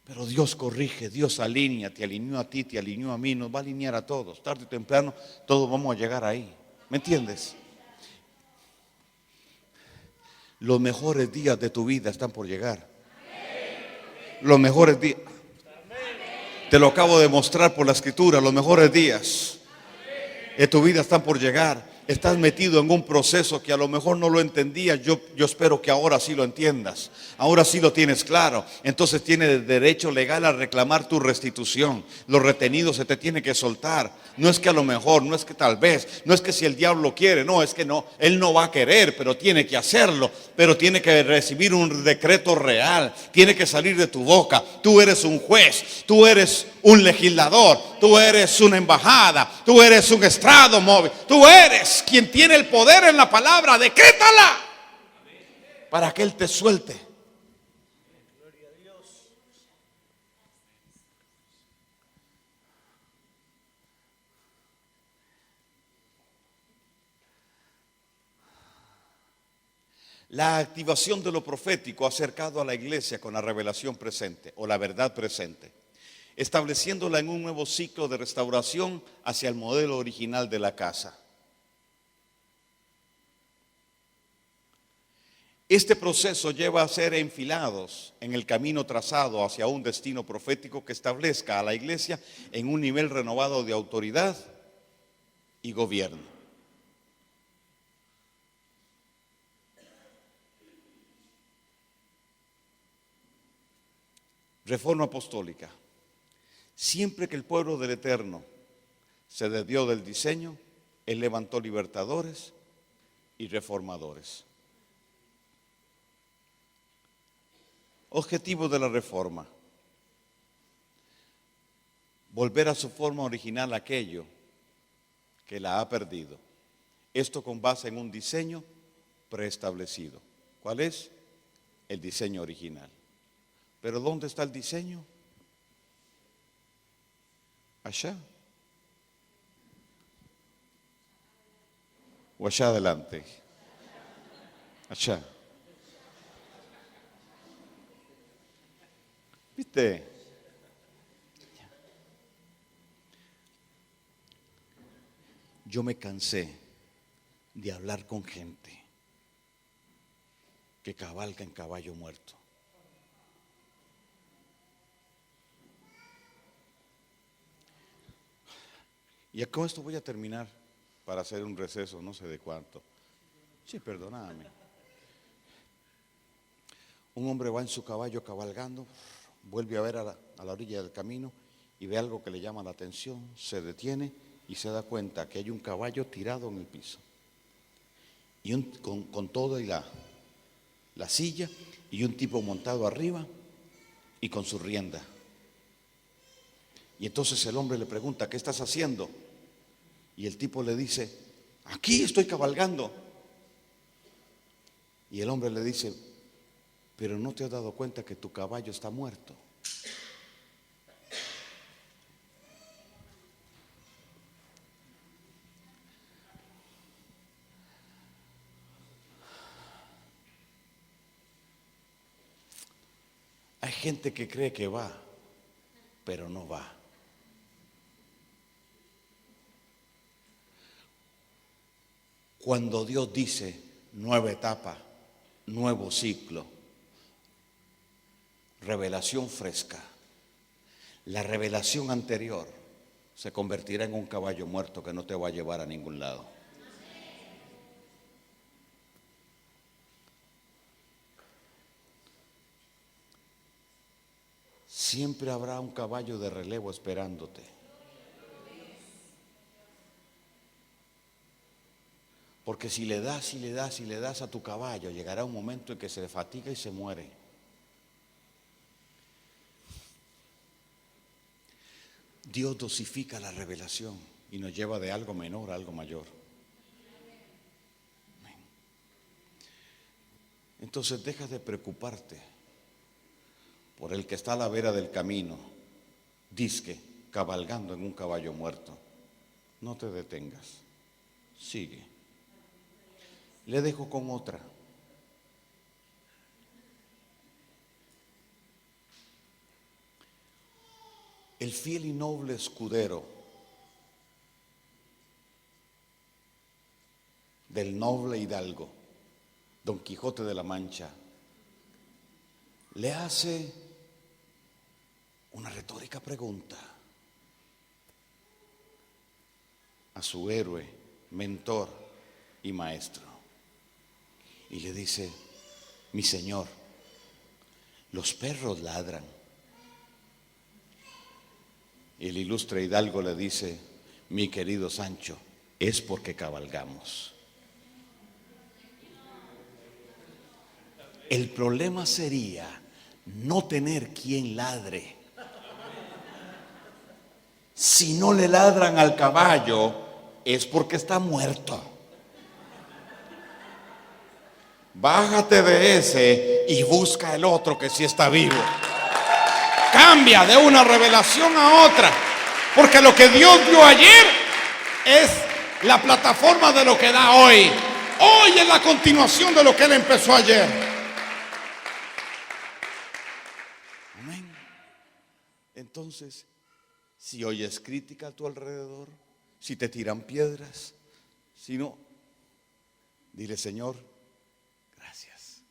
Pero Dios corrige, Dios alinea, te alineó a ti, te alineó a mí, nos va a alinear a todos. Tarde o temprano todos vamos a llegar ahí. ¿Me entiendes? Los mejores días de tu vida están por llegar. Los mejores días. Te lo acabo de mostrar por la escritura. Los mejores días de tu vida están por llegar. Estás metido en un proceso que a lo mejor no lo entendías. Yo espero que ahora sí lo entiendas. Ahora sí lo tienes claro. Entonces tienes derecho legal a reclamar tu restitución. Los retenidos se te tiene que soltar. No es que a lo mejor, no es que tal vez, no es que si el diablo quiere, no, es que no, él no va a querer, pero tiene que hacerlo. Pero tiene que recibir un decreto real. Tiene que salir de tu boca. Tú eres un juez, tú eres un legislador, tú eres una embajada, tú eres un estrado móvil, tú eres quien tiene el poder en la palabra. Decrétala para que Él te suelte. La activación de lo profético ha acercado a la iglesia con la revelación presente o la verdad presente, estableciéndola en un nuevo ciclo de restauración hacia el modelo original de la casa. Este proceso lleva a ser enfilados en el camino trazado hacia un destino profético que establezca a la iglesia en un nivel renovado de autoridad y gobierno. Reforma apostólica. Siempre que el pueblo del Eterno se desvió del diseño, Él levantó libertadores y reformadores. Objetivo de la reforma: volver a su forma original aquello que la ha perdido. Esto con base en un diseño preestablecido. ¿Cuál es? El diseño original. ¿Pero dónde está el diseño? Allá. O allá adelante. Allá. ¿Viste? Yo me cansé de hablar con gente que cabalga en caballo muerto. Y con esto voy a terminar para hacer un receso, no sé de cuánto. Sí, perdóname. Un hombre va en su caballo cabalgando, vuelve a ver a la orilla del camino y ve algo que le llama la atención, se detiene y se da cuenta que hay un caballo tirado en el piso. Y con todo y la silla y un tipo montado arriba y con su rienda. Y entonces el hombre le pregunta: ¿qué estás haciendo? Y el tipo le dice: aquí estoy cabalgando. Y el hombre le dice: pero ¿no te has dado cuenta que tu caballo está muerto? Hay gente que cree que va, pero no va. Cuando Dios dice nueva etapa, nuevo ciclo, revelación fresca, la revelación anterior se convertirá en un caballo muerto que no te va a llevar a ningún lado. Siempre habrá un caballo de relevo esperándote. Porque si le das y le das y le das a tu caballo, llegará un momento en que se fatiga y se muere. Dios dosifica la revelación y nos lleva de algo menor a algo mayor. Entonces deja de preocuparte por el que está a la vera del camino, dizque cabalgando en un caballo muerto. No te detengas, sigue. Le dejo con otra. El fiel y noble escudero del noble hidalgo, Don Quijote de la Mancha, le hace una retórica pregunta a su héroe, mentor y maestro. Y le dice: mi señor, los perros ladran. Y el ilustre hidalgo le dice: mi querido Sancho, es porque cabalgamos. El problema sería no tener quien ladre. Si no le ladran al caballo, es porque está muerto. Bájate de ese y busca el otro que sí está vivo. Cambia de una revelación a otra, porque lo que Dios dio ayer es la plataforma de lo que da hoy. Hoy es la continuación de lo que Él empezó ayer. Amén. Entonces, si oyes crítica a tu alrededor, si te tiran piedras, si no, dile: Señor, gracias.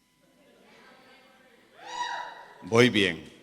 Voy bien.